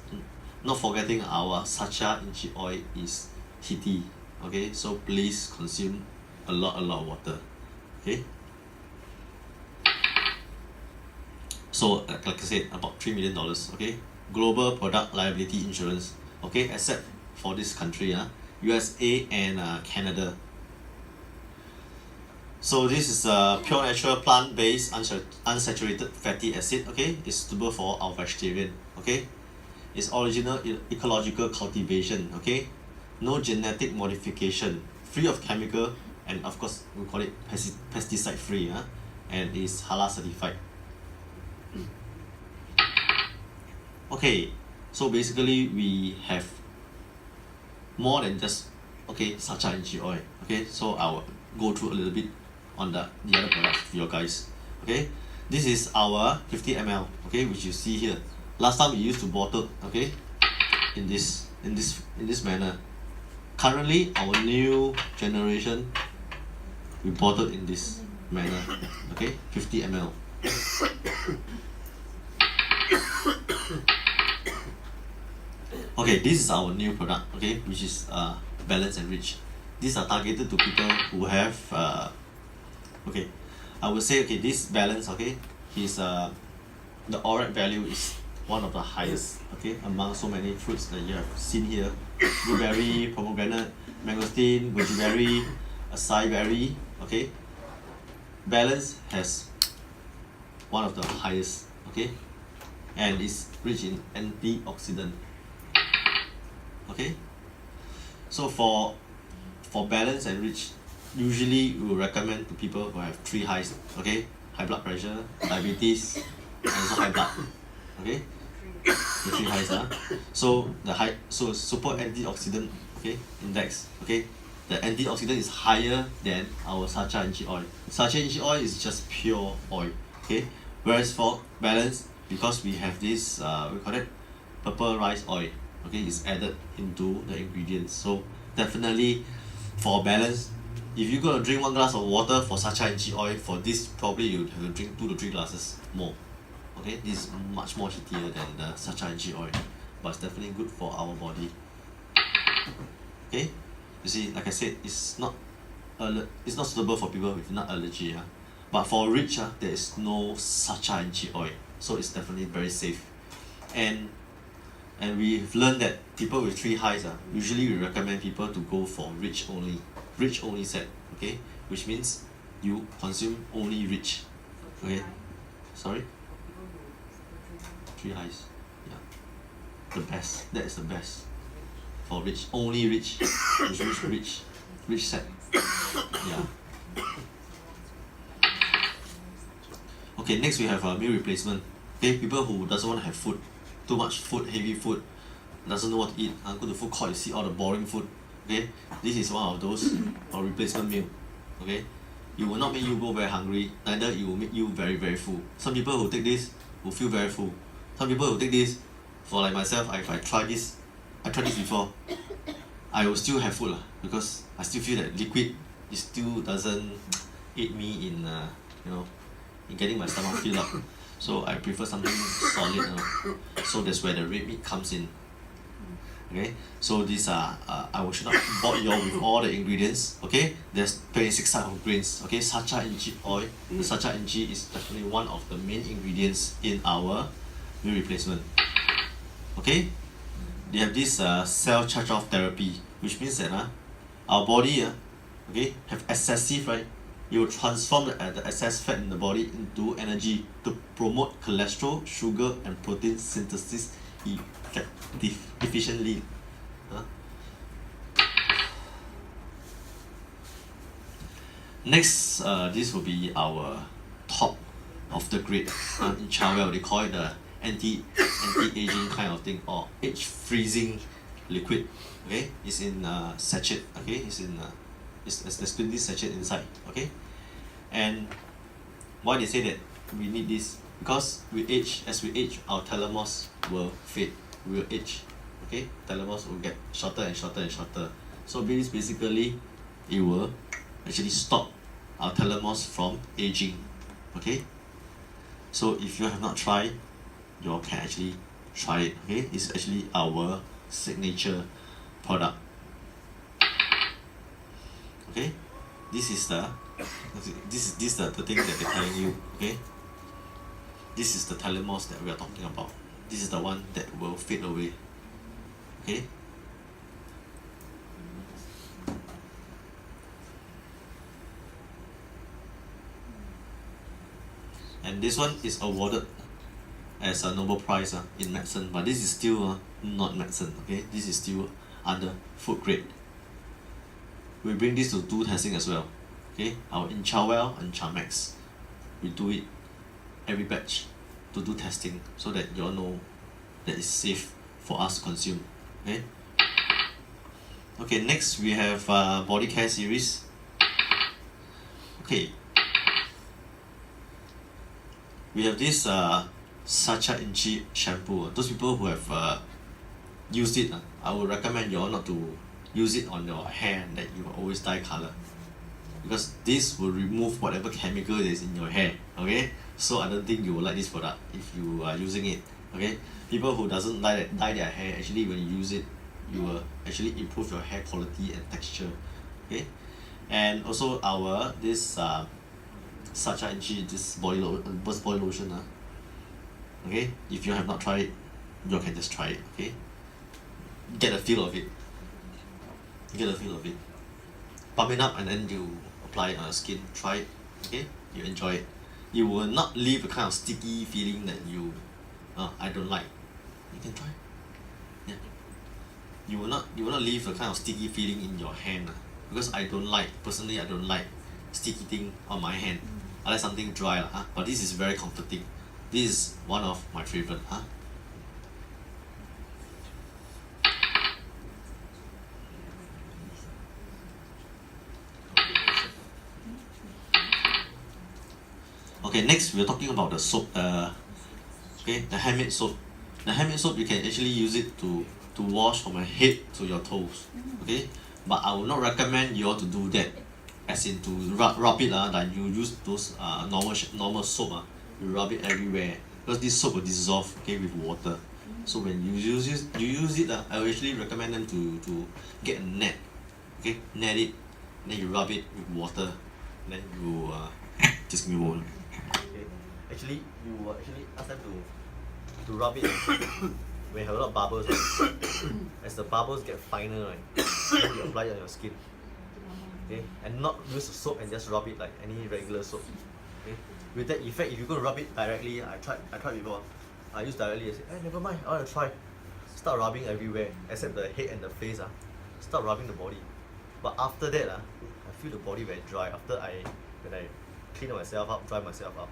not forgetting our Sacha Inchi oil is heaty. Okay? So please consume a lot of water. Okay? So like I said, about $3 million, okay? Global product liability insurance, okay? Except for this country, USA and Canada. So this is a pure natural plant-based unsaturated fatty acid, okay? It's suitable for our vegetarian, okay? It's original ecological cultivation, okay? No genetic modification, free of chemical, and of course we call it pesticide free, and is halal certified. Okay, so basically we have more than just Sacha Inchi oil. Okay, so I'll go through a little bit on the other products for you guys. Okay, this is our 50 ml, okay, which you see here. Last time we used to bottle, okay, in this manner. Currently our new generation we bottle in this manner, okay, 50 ml. Okay, this is our new product, okay, which is Balance and Rich. These are targeted to people who have okay, I would say, okay, this Balance, okay, is the ORAC value is one of the highest, okay, among so many fruits that you have seen here. Blueberry, pomegranate, mangosteen, goji berry, acai berry, okay. Balance has one of the highest, okay, and is rich in antioxidant. Okay, so for Balance and Rich, usually we will recommend to people who have 3 highs, okay, high blood pressure, diabetes, and also high blood, okay, the 3 highs, so super antioxidant, okay, index, okay, the antioxidant is higher than our Sacha Inchi oil. Sacha Inchi oil is just pure oil, okay, whereas for Balance, because we have this we call it purple rice oil, okay, is added into the ingredients. So definitely for Balance, if you're gonna drink 1 glass of water for Sacha Inchi oil, for this probably you have to drink 2 to 3 glasses more. Okay, this is much more heatier than the Sacha Inchi oil, but it's definitely good for our body. Okay, you see, like I said, it's not suitable for people with nut allergy, but for Rich, there is no Sacha Inchi oil, so it's definitely very safe. And we've learned that people with 3 highs, usually we recommend people to go for Rich only set, okay, which means you consume only Rich, okay, sorry, 3 highs, yeah, the best, that is the best for Rich, only Rich, which means Rich set, yeah. Okay, next we have a meal replacement, okay, people who doesn't want to have food, too much food, heavy food, doesn't know what to eat, go to food court, you see all the boring food, okay, this is one of those replacement meal, okay, it will not make you go very hungry, neither it will make you very very full. Some people who take this will feel very full. Some people who take this, for like myself, if I tried this before, I will still have food because I still feel that liquid, it still doesn't aid me in in getting my stomach filled up. So I prefer something solid, so that's where the red meat comes in. Okay, so these are I should not bore you all with all the ingredients. Okay, there's 26 types of grains. Okay, Sacha Inchi oil, the Sacha Inchi is definitely one of the main ingredients in our meal replacement. Okay, they have this cell charge-off therapy, which means that our body okay, have excessive, right, it will transform the excess fat in the body into energy to promote cholesterol, sugar, and protein synthesis efficiently. Next, this will be our top of the grade. In Chawel, they call it the anti-aging kind of thing, or age freezing liquid. Okay, it's in sachet. Okay, it's in there's 20 sachet inside. Okay, and why they say that we need this? because as we age, our telomeres will fade, we will age. Okay, telomeres will get shorter and shorter and shorter. So this basically, it will actually stop our telomeres from aging. Okay, so if you have not tried, you can actually try it. Okay, it's actually our signature product. Okay, this is the thing that they're telling you. Okay, this is the telomeres that we are talking about. This is the one that will fade away. Okay, and this one is awarded as a Nobel Prize in medicine, but this is still not medicine. Okay, this is still under food grade. We bring this to do testing as well. Okay, our Inchawell and Charmex, we do it every batch to do testing so that you all know that it's safe for us to consume. Okay. Okay, next we have body care series. Okay. We have this Sacha Inchi shampoo. Those people who have used it, I would recommend you all not to use it on your hair that you always dye color, because this will remove whatever chemical that is in your hair. Okay, so I don't think you will like this product if you are using it. Okay, people who doesn't dye their hair, actually when you use it, you will actually improve your hair quality and texture. Okay, and also our this Sacha Inchi, this body lotion. Okay, if you have not tried it, you can just try it. Okay, get a feel of it. Get a feel of it. Pump it up and then you apply it on your skin. Try it. Okay, you enjoy it. You will not leave a kind of sticky feeling that you I don't like. You can try. Yeah. You will not leave a kind of sticky feeling in your hand, because I don't like sticky thing on my hand. I like something dry, but this is very comforting. This is one of my favorite. Okay, next we're talking about the soap. Okay, the handmade soap. The handmade soap, you can actually use it to wash from your head to your toes. Okay, but I would not recommend you all to do that, as in to rub it like you use those normal soap. You rub it everywhere, because this soap will dissolve, okay, with water. So when you use it, I will actually recommend them to get a net. Okay, net it, then you rub it with water, then you just give me one. Okay, actually you will actually ask them to rub it when you have a lot of bubbles, right? As the bubbles get finer, right, then you apply it on your skin. Okay, and not use soap and just rub it like any regular soap. Okay, with that effect, if you're going to rub it directly, I tried before. I used directly. I said, hey, never mind, I want to try. Start rubbing everywhere except the head and the face. Start rubbing the body. But after that, I feel the body very dry. When I clean myself up, dry myself up,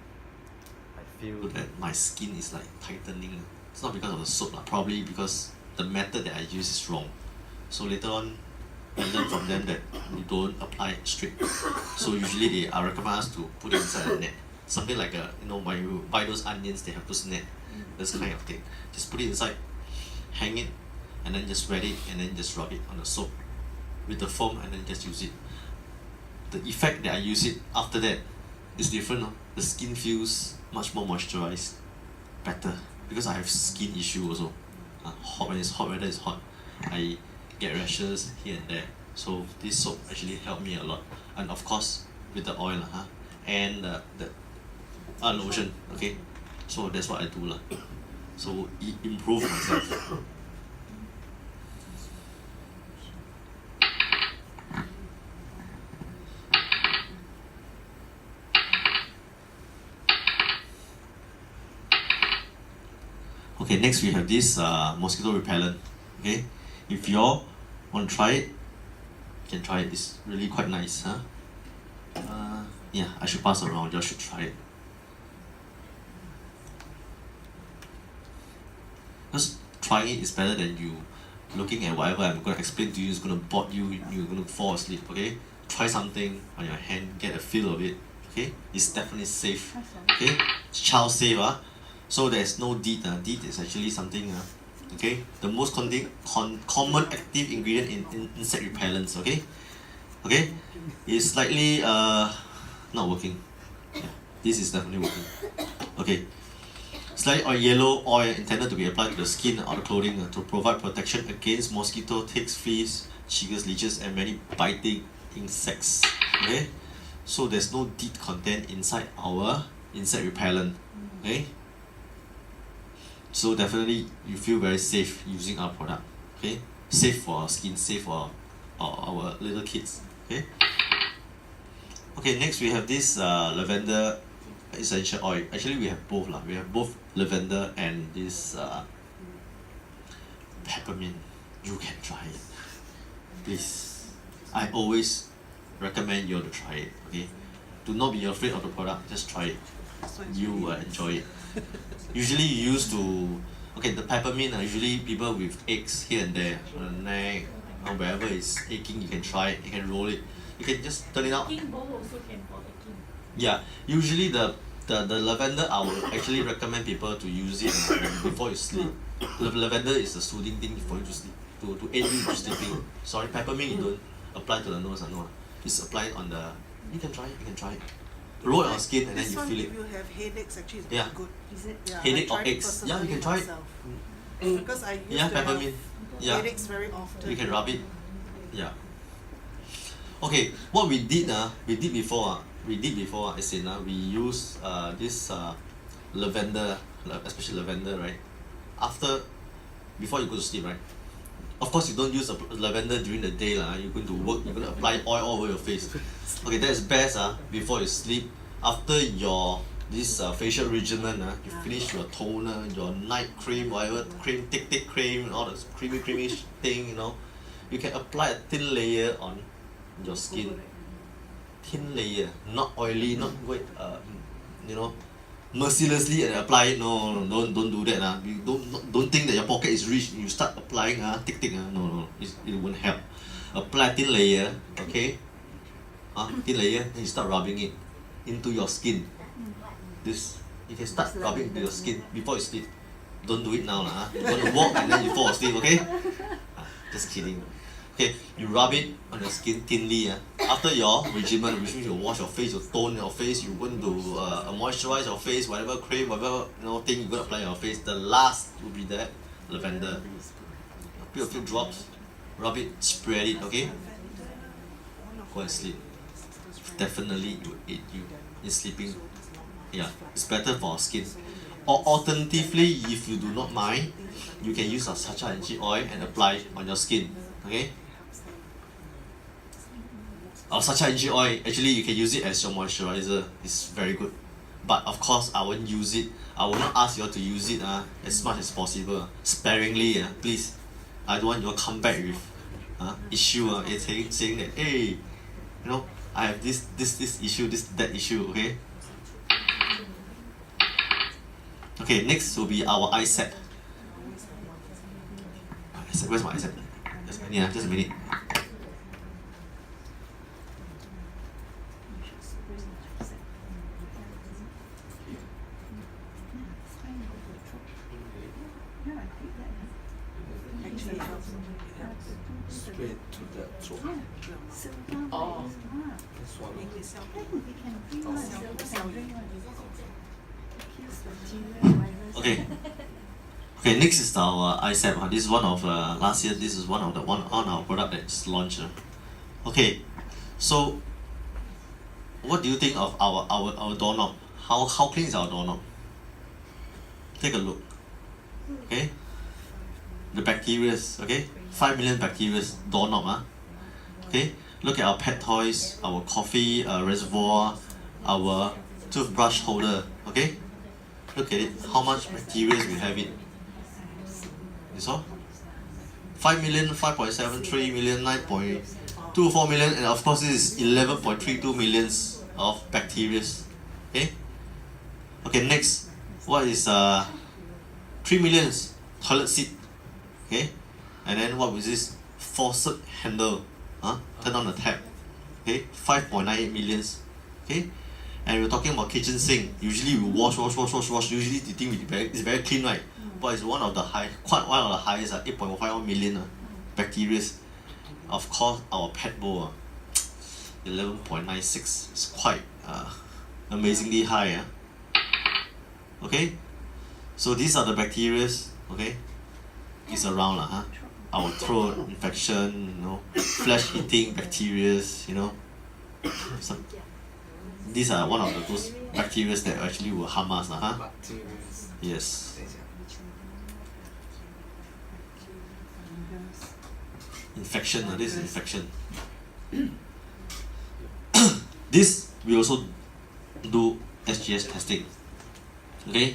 I feel that my skin is like tightening. It's not because of the soap, probably because the method that I use is wrong. So later on, I learn from them that you don't apply it straight. So usually I recommend us to put it inside a net. Something like when you buy those onions, they have those net. This kind of thing. Just put it inside, hang it, and then just wet it, and then just rub it on the soap with the foam, and then just use it. The effect that I use it after that is different. The skin feels much more moisturized, better, because I have skin issue also. When it's hot, weather is hot, I get rashes here and there. So this soap actually helped me a lot. And of course with the oil and the lotion. Okay, so that's what I do so improve myself. Okay, next we have this mosquito repellent. Okay, if you all want to try it, you can try it. It's really quite nice. Yeah, I should pass around. You all should try it. Because trying it is better than you looking at whatever I'm going to explain to you. Is going to bore you. You're going to fall asleep. Okay, try something on your hand, get a feel of it. Okay, it's definitely safe. Okay, it's child safe. So there's no DEET. DEET is actually something. Okay, the most common active ingredient in insect repellents. Okay, okay, it's slightly not working. Yeah, this is definitely working. Okay. Slightly yellow oil intended to be applied to the skin or the clothing to provide protection against mosquito, ticks, fleas, chiggers, leeches, and many biting insects. Okay, so there's no DEET content inside our insect repellent. Okay, so definitely you feel very safe using our product. Okay, safe for our skin, safe for our little kids. Okay. Okay, next we have this lavender essential oil. Actually, we have both lah. We have both lavender and this peppermint. You can try it, please. I always recommend you to try it. Okay, do not be afraid of the product. Just try it. You will enjoy it. Usually, you used to the peppermint. Usually, people with aches here and there on the neck or wherever is aching, you can try it. You can roll it. You can just turn it out. King bowl also can for the king. Yeah, usually the lavender I would actually recommend people to use it before you sleep. The lavender is a soothing thing for you to sleep, to aid you in sleeping. Sorry, peppermint you don't apply to the nose, no. It's applied on the. You can try it. Roll it on skin and then you feel it. If you have headaches, actually it's Yeah. very good. Is it? Yeah, Headache I or tried it aches. Yeah, you can personally try it. myself. Because I used Yeah, to peppermint. have Yeah, headaches very often. you can rub it. Yeah. Okay, what we did before, as in we use this lavender, especially lavender, right? Before you go to sleep, right? Of course, you don't use lavender during the day, you're going to work, you're going to apply oil all over your face. Okay, that is best before you sleep. After your this facial regimen, you finish your toner, your night cream, whatever cream, thick cream, all the creamy thing, you can apply a thin layer on your skin. Thin layer, not oily, not go mercilessly and apply it. No, don't do that. You don't think that your pocket is rich. You start applying thick. No, it won't help. Apply thin layer, okay? Thin layer, then you start rubbing it into your skin. This you can start rubbing into your skin before you sleep. Don't do it now, You're gonna walk and then you fall asleep, okay? Just kidding. Okay, you rub it on your skin thinly. After your regimen, which means you wash your face, you tone your face, you're going to moisturize your face, whatever cream, whatever thing you're going to apply on your face. The last will be that lavender. Put a few drops, rub it, spread it, okay? Go and sleep. Definitely it will aid you in sleeping. Yeah, it's better for our skin. Or alternatively, if you do not mind, you can use our Sacha Anchi oil and apply on your skin. Okay? Our Sacha Anchi oil, actually you can use it as your moisturizer. It's very good. But of course, I won't use it. I will not ask you all to use it as much as possible. Sparingly, please. I don't want you all come back with issue saying that, hey, I have this issue, that issue, okay? Okay, next will be our ISAP. Where's my ISAP? Just a minute. Actually, it helps. Spray to the throat. Oh. Can swallow. Okay, next is our ISAP. This is one of last year. This is one of our product that's launched. Okay, so what do you think of our doorknob? How clean is our doorknob? Take a look. Okay, the bacteria. Okay, 5 million bacteria doorknob. Okay, look at our pet toys, our coffee reservoir, our toothbrush holder. Okay, look at it. How much bacteria we have it. You saw? 5 million, 5.73 million, 9.24 million, and of course this is 11.32 millions of bacteria. Okay? Okay, next. What is 3 millions toilet seat? Okay? And then what was this? Faucet handle. Turn on the tap. Okay? 5.98 millions. Okay? And we're talking about kitchen sink. Usually we wash. Usually the thing is very clean, right? But it's one of the highest, 8.51 million bacteria. Of course, our pet bowl, 11.96 is quite amazingly high. Okay, so these are the bacteria. Okay, it's around our throat infection, flesh eating bacteria, these are one of those bacteria that actually will harm us, Bacteria. Yes. 等一下 Infection, this is infection. This we also do SGS testing. Okay,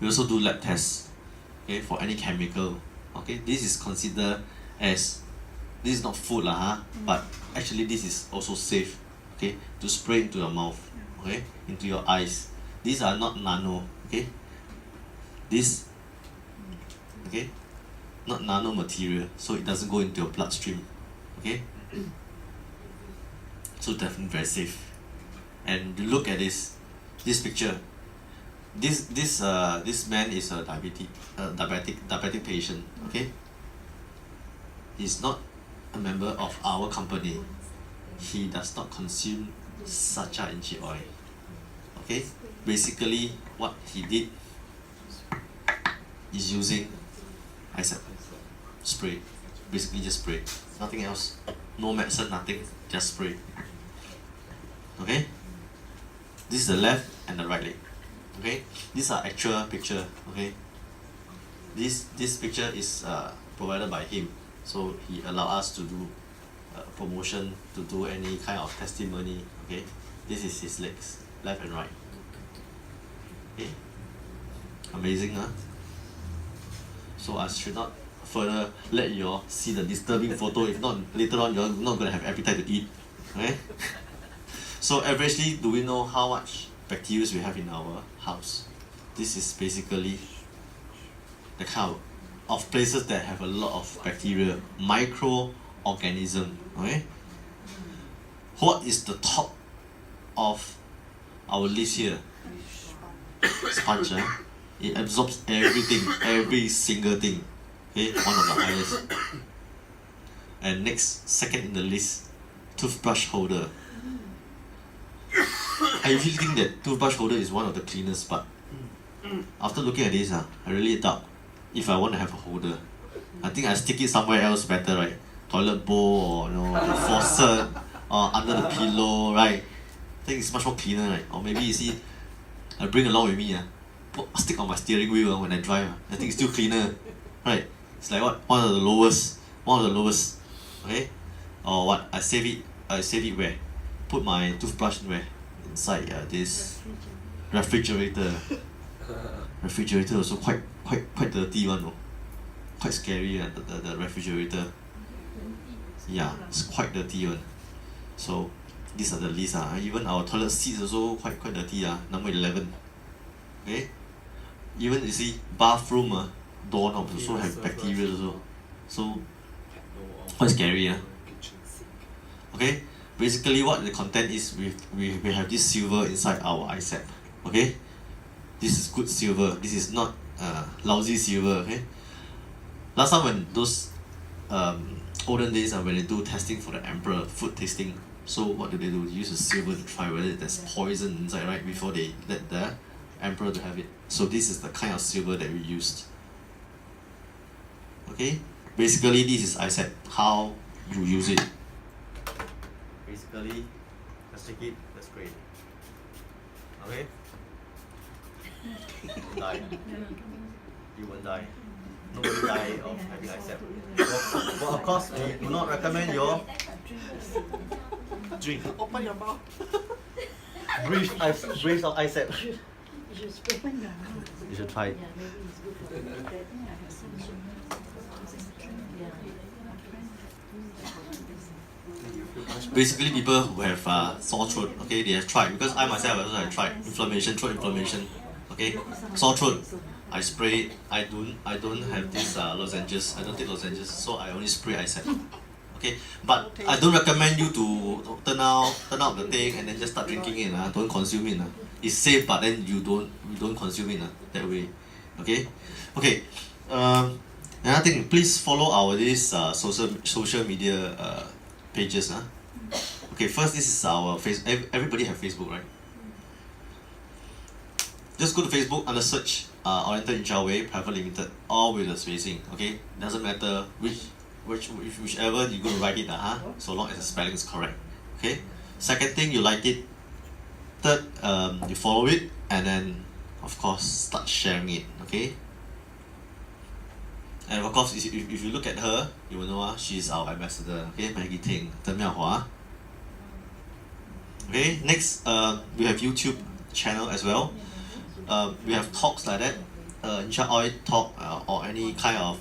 we also do lab tests. Okay, for any chemical. Okay, this is considered as, this is not food but actually this is also safe. Okay, to spray into your mouth. Okay, into your eyes. These are not nano. Okay, this. Okay, not nano material, so it doesn't go into your bloodstream. Okay, so definitely very safe. And you look at this picture. This man is a diabetic patient. Okay, he's not a member of our company. He does not consume sacha inchi oil. Okay, basically what he did is using ISAP spray. Basically just spray, nothing else, no medicine, nothing, just spray. Okay, this is the left and the right leg. Okay, these are actual picture. Okay, this picture is provided by him, so he allow us to do promotion, to do any kind of testimony. Okay, this is his legs, left and right. Okay, amazing, So I should not further let you all see the disturbing photo. If not, later on you're not gonna have appetite to eat. Okay. So averagely, do we know how much bacteria we have in our house? This is basically the kind of places that have a lot of bacteria, microorganism. Okay. What is the top of our list here? Sponge. It absorbs everything, every single thing. Okay, one of the highest. And next, second in the list, toothbrush holder. I usually think that toothbrush holder is one of the cleanest, but after looking at this, I really doubt if I want to have a holder. I think I stick it somewhere else better, right? Toilet bowl, or the faucet, or under the pillow, right? I think it's much more cleaner, right? Or maybe you see, I bring along with me, stick on my steering wheel when I drive. I think it's still cleaner, right? It's like what? One of the lowest. Okay? Or what? I save it where? Put my toothbrush where? Inside this refrigerator. Refrigerator also quite dirty one, quite scary. The refrigerator. Yeah, it's quite dirty one. So these are the list. Even our toilet seats also quite dirty. Number 11. Okay. Even you see bathroom doorknobs also have bacteria also. So quite scary. Okay. Basically what the content is, we have this silver inside our ISAP. Okay. This is good silver. This is not lousy silver. Okay. Last time when those olden days when they do testing for the emperor food tasting, so what do? They use the silver to try whether there's poison inside, right, before they let the emperor to have it. So this is the kind of silver that we used. Okay, basically this is ISAP, how you use it. Basically, let's take it, let's spray it. Okay? You won't die. You won't die. Nobody die of having ISAP. Well, of course, we do not recommend your drink. Open your mouth. Breathe of ISAP. You should try it. Basically, people who have sore throat, okay, they have tried, because I myself also have tried throat inflammation, okay, sore throat. I spray it. I don't have this lozenges. I don't take lozenges, so I only spray ISAP. Okay, but I don't recommend you to turn out the thing and then just start drinking it. Don't consume it. It's safe, but then you don't consume it that way. Okay, okay. Another thing, please follow our this social media pages. Okay, first this is our everybody have Facebook, right? Just go to Facebook under search Oriental Ninja Way Private Limited, all with the spacing. Okay, doesn't matter whichever you go to write it, so long as the spelling is correct. Okay. Second thing, you like it. Third, you follow it, and then of course start sharing it. Okay. And of course, if you look at her, you will know she's our ambassador. Okay, Maggie Ting, Deng Miaohua. Okay. Next, we have YouTube channel as well. We have talks like that, Ninja Oil talk or any kind of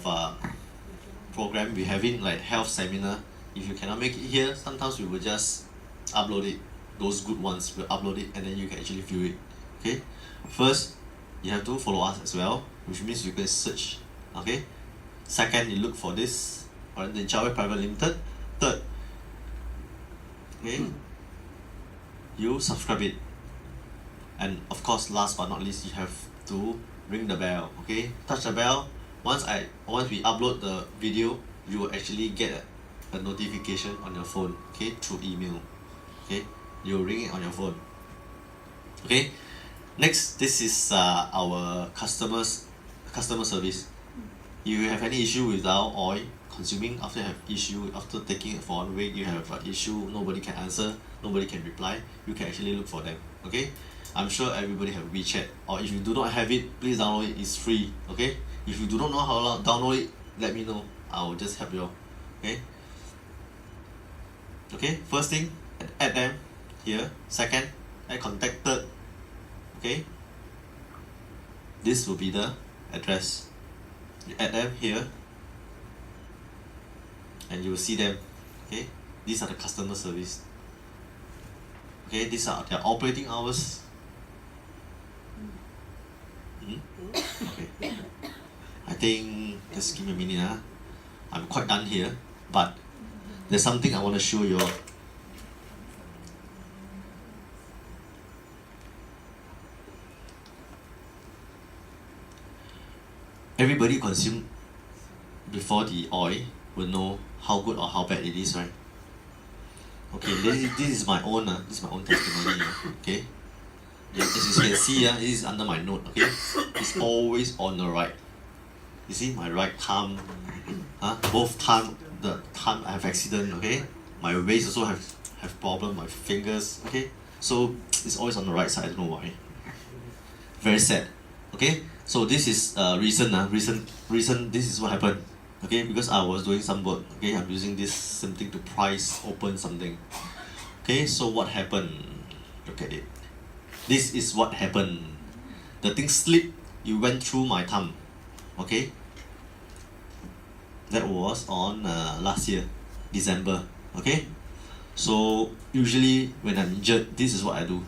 program we having, like health seminar. If you cannot make it here, sometimes we will just upload it. Those good ones we'll upload it, and then you can actually view it. Okay. First, you have to follow us as well, which means you can search. Okay. Second, you look for this Oriental Ninja Way Private Limited. Third, okay, you subscribe it. And of course, last but not least, you have to ring the bell. Okay, touch the bell. Once we upload the video, you will actually get a notification on your phone. Okay, through email. Okay, you ring it on your phone. Okay, next, this is our customer service. If you have any issue with our oil consuming, after taking it for 1 week, you have an issue, nobody can answer, nobody can reply, you can actually look for them. Okay, I'm sure everybody have WeChat, or if you do not have it, please download it. It's free. Okay, if you do not know how to download it, let me know, I will just help you. Okay. Okay, first thing, add them here. Second, add contact. Third, okay, this will be the address. You add them here, and you will see them. Okay, these are the customer service. Okay, these are their operating hours. Okay, I think just give me a minute. I'm quite done here, but there's something I want to show you all. Everybody who consume before the oil will know how good or how bad it is, right? Okay, this is my own testimony. Okay, as you can see, this is under my note. Okay, it's always on the right. You see my right thumb, both thumb, the thumb I have accident. Okay, my waist also have problem. My fingers. Okay, so it's always on the right side. I don't know why. Very sad. Okay, so this is recent. This is what happened. Okay, because I was doing some work. Okay, I'm using this something to price open something. Okay, so what happened? Look at it. This is what happened. The thing slipped. It went through my thumb. Okay. That was on last year, December. Okay. So usually when I'm injured, this is what I do.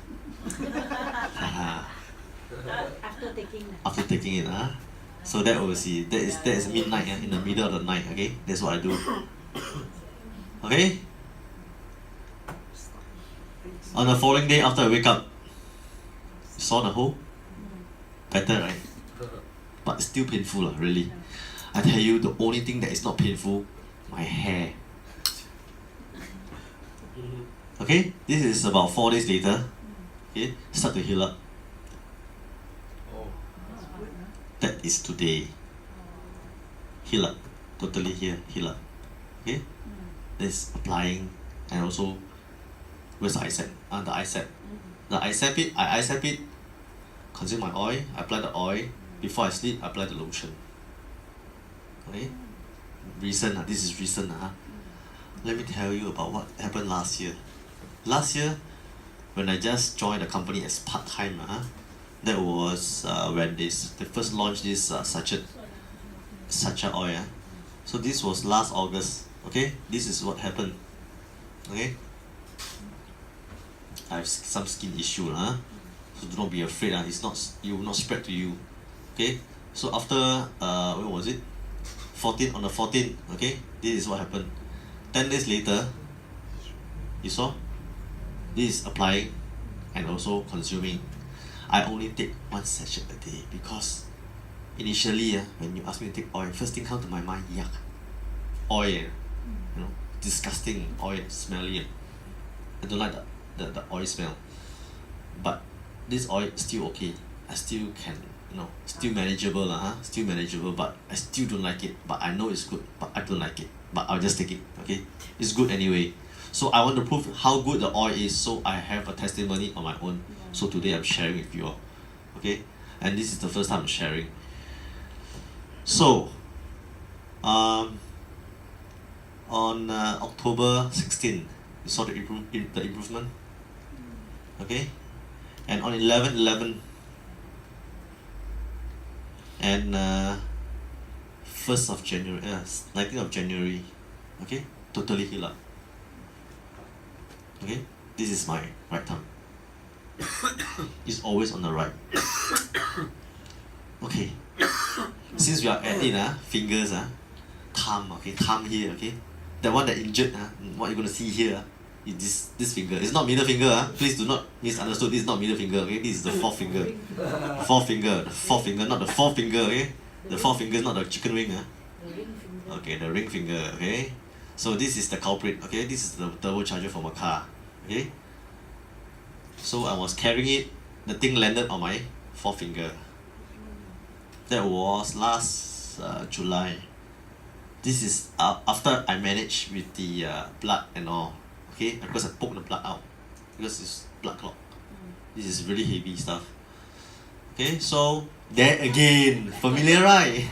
After taking it, so that was that is midnight, in the middle of the night. Okay, that's what I do. Okay. On the following day, after I wake up, saw the hole. Better, right? But still painful, really. I tell you, the only thing that is not painful, my hair. Okay, this is about 4 days later. Okay, start to heal up. That is today. Heal up. Totally heal up. Okay? This applying, and also where's the ISAP? The ISAP. The ISAP I ISAP it, consume my oil, I apply the oil, before I sleep, I apply the lotion. Okay? Recent, this is recent. Let me tell you about what happened last year. Last year, when I just joined the company as part-time, that was when they first launched this sachet oil. So this was last August. Okay, this is what happened. Okay, I have some skin issue, so do not be afraid. It will not spread to you. Okay, so after when was it? On the 14th. Okay, this is what happened. 10 days later, you saw? This is applying and also consuming. I only take 1 sachet a day because initially when you ask me to take oil, first thing come to my mind, yuck. Oil, you know, disgusting oil, smelly. I don't like the oil smell. But this oil is still okay. I still can, still manageable still manageable, but I still don't like it. But I know it's good, but I don't like it. But I'll just take it, okay? It's good anyway. So I want to prove how good the oil is, so I have a testimony on my own. So today I'm sharing with you all, okay? And this is the first time I'm sharing. So, on October 16, you saw the improvement, okay? And on 11/11 and 1st of January, 19th of January, okay? Totally healed up. Okay? This is my right thumb. It's always on the right. Okay. Since we are at it, fingers, thumb, okay, thumb here, okay? The one that injured, what you're gonna see here is this finger. It's not middle finger, please do not misunderstood. This is not middle finger, okay? This is the fourth finger. The fourth finger, not the fourth finger, okay? The fourth finger is not the chicken wing, Okay, the ring finger, okay? So this is the culprit, okay? This is the turbocharger from a car, okay? So I was carrying it, the thing landed on my fourth finger. That was last July. This is after I managed with the blood and all, okay? Because I poked the blood out, because it's blood clot. This is really heavy stuff. Okay, so there again, familiar, right?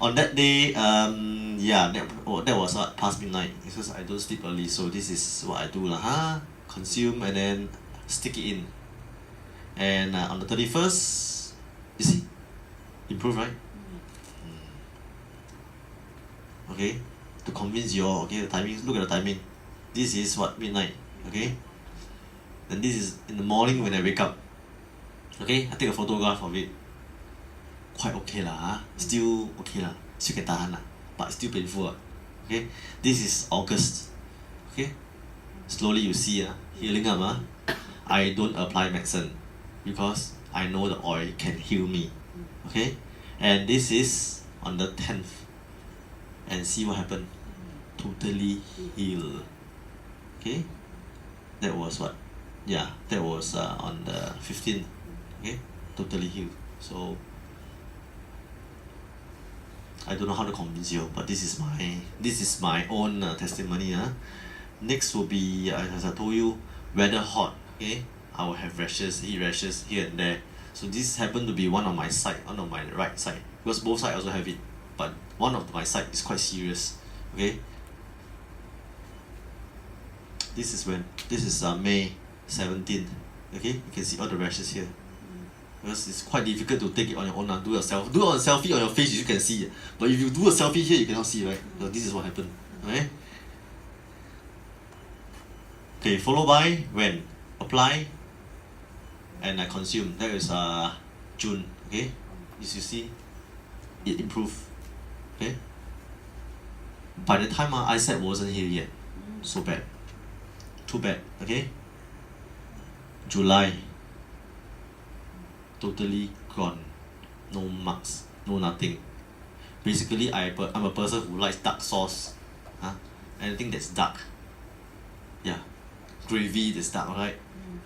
On that day, that was past midnight because I don't sleep early. So this is what I do consume and then stick it in. And on the 31st, you see, improve, right? Okay, to convince you all, okay, the timing, look at the timing. This is what, midnight, okay? And this is in the morning when I wake up. Okay, I take a photograph of it. Quite okay lah, still okay lah, still can tahan lah, but still painful okay. This is August, okay. Slowly you see healing up I don't apply medicine because I know the oil can heal me, okay. And this is on the 10th, and see what happened. Totally healed, okay. That was what? Yeah, that was on the 15th, okay. Totally healed. So I don't know how to convince you, but this is my own testimony. Next will be, as I told you, weather hot. Okay, I will have rashes, heat rashes here and there. So this happened to be one on my side, one on my right side, because both sides also have it, but one of my side is quite serious. Okay. This is May 17th. Okay, you can see all the rashes here. Because it's quite difficult to take it on your own. Do a selfie on your face, you can see. But if you do a selfie here, you cannot see, right? So this is what happened. Okay? Okay, followed by when? Apply and I consume. That is June. Okay? As you see, it improved. Okay? By the time my eyesight wasn't here yet. So bad. Too bad. Okay? July. Totally gone, no marks, no nothing. Basically, I'm a person who likes dark sauce, anything that's dark. Yeah, gravy that's dark, right?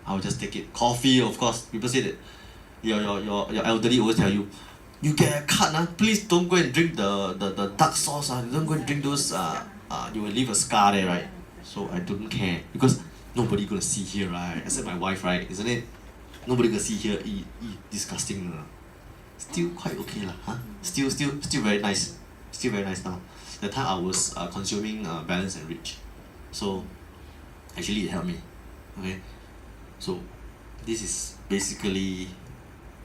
I'll just take it. Coffee, of course. People say that your elderly always tell you, you get a cut, please don't go and drink the dark sauce. Don't go and drink those. You will leave a scar there, right? So I don't care because nobody gonna see here, right? Except my wife, right? Isn't it? Nobody can see here, disgusting. Still quite okay lah, Still very nice. Still very nice now. That time I was consuming Balance and Rich. So actually it helped me. Okay. So this is basically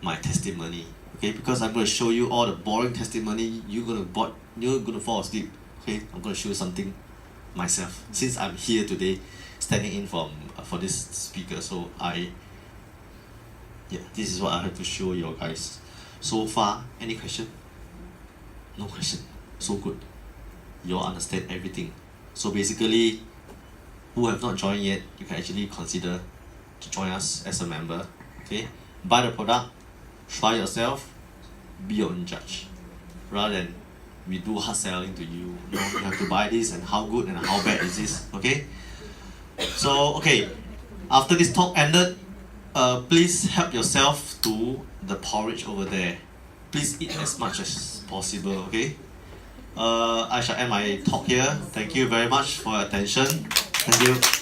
my testimony. Okay, because I'm gonna show you all the boring testimony, you're gonna fall asleep. Okay, I'm gonna show you something myself. Since I'm here today, standing in for this speaker, so this is what I have to show you guys. So far, any question? No question. So good. You all understand everything. So basically, who have not joined yet, you can actually consider to join us as a member. Okay, buy the product, try yourself, be your own judge, rather than we do hard selling to you. You know, you have to buy this and how good and how bad is this. Okay. So okay, after this talk ended, please help yourself to the porridge over there. Please eat as much as possible. Okay. I shall end my talk here. Thank you very much for your attention. Thank you.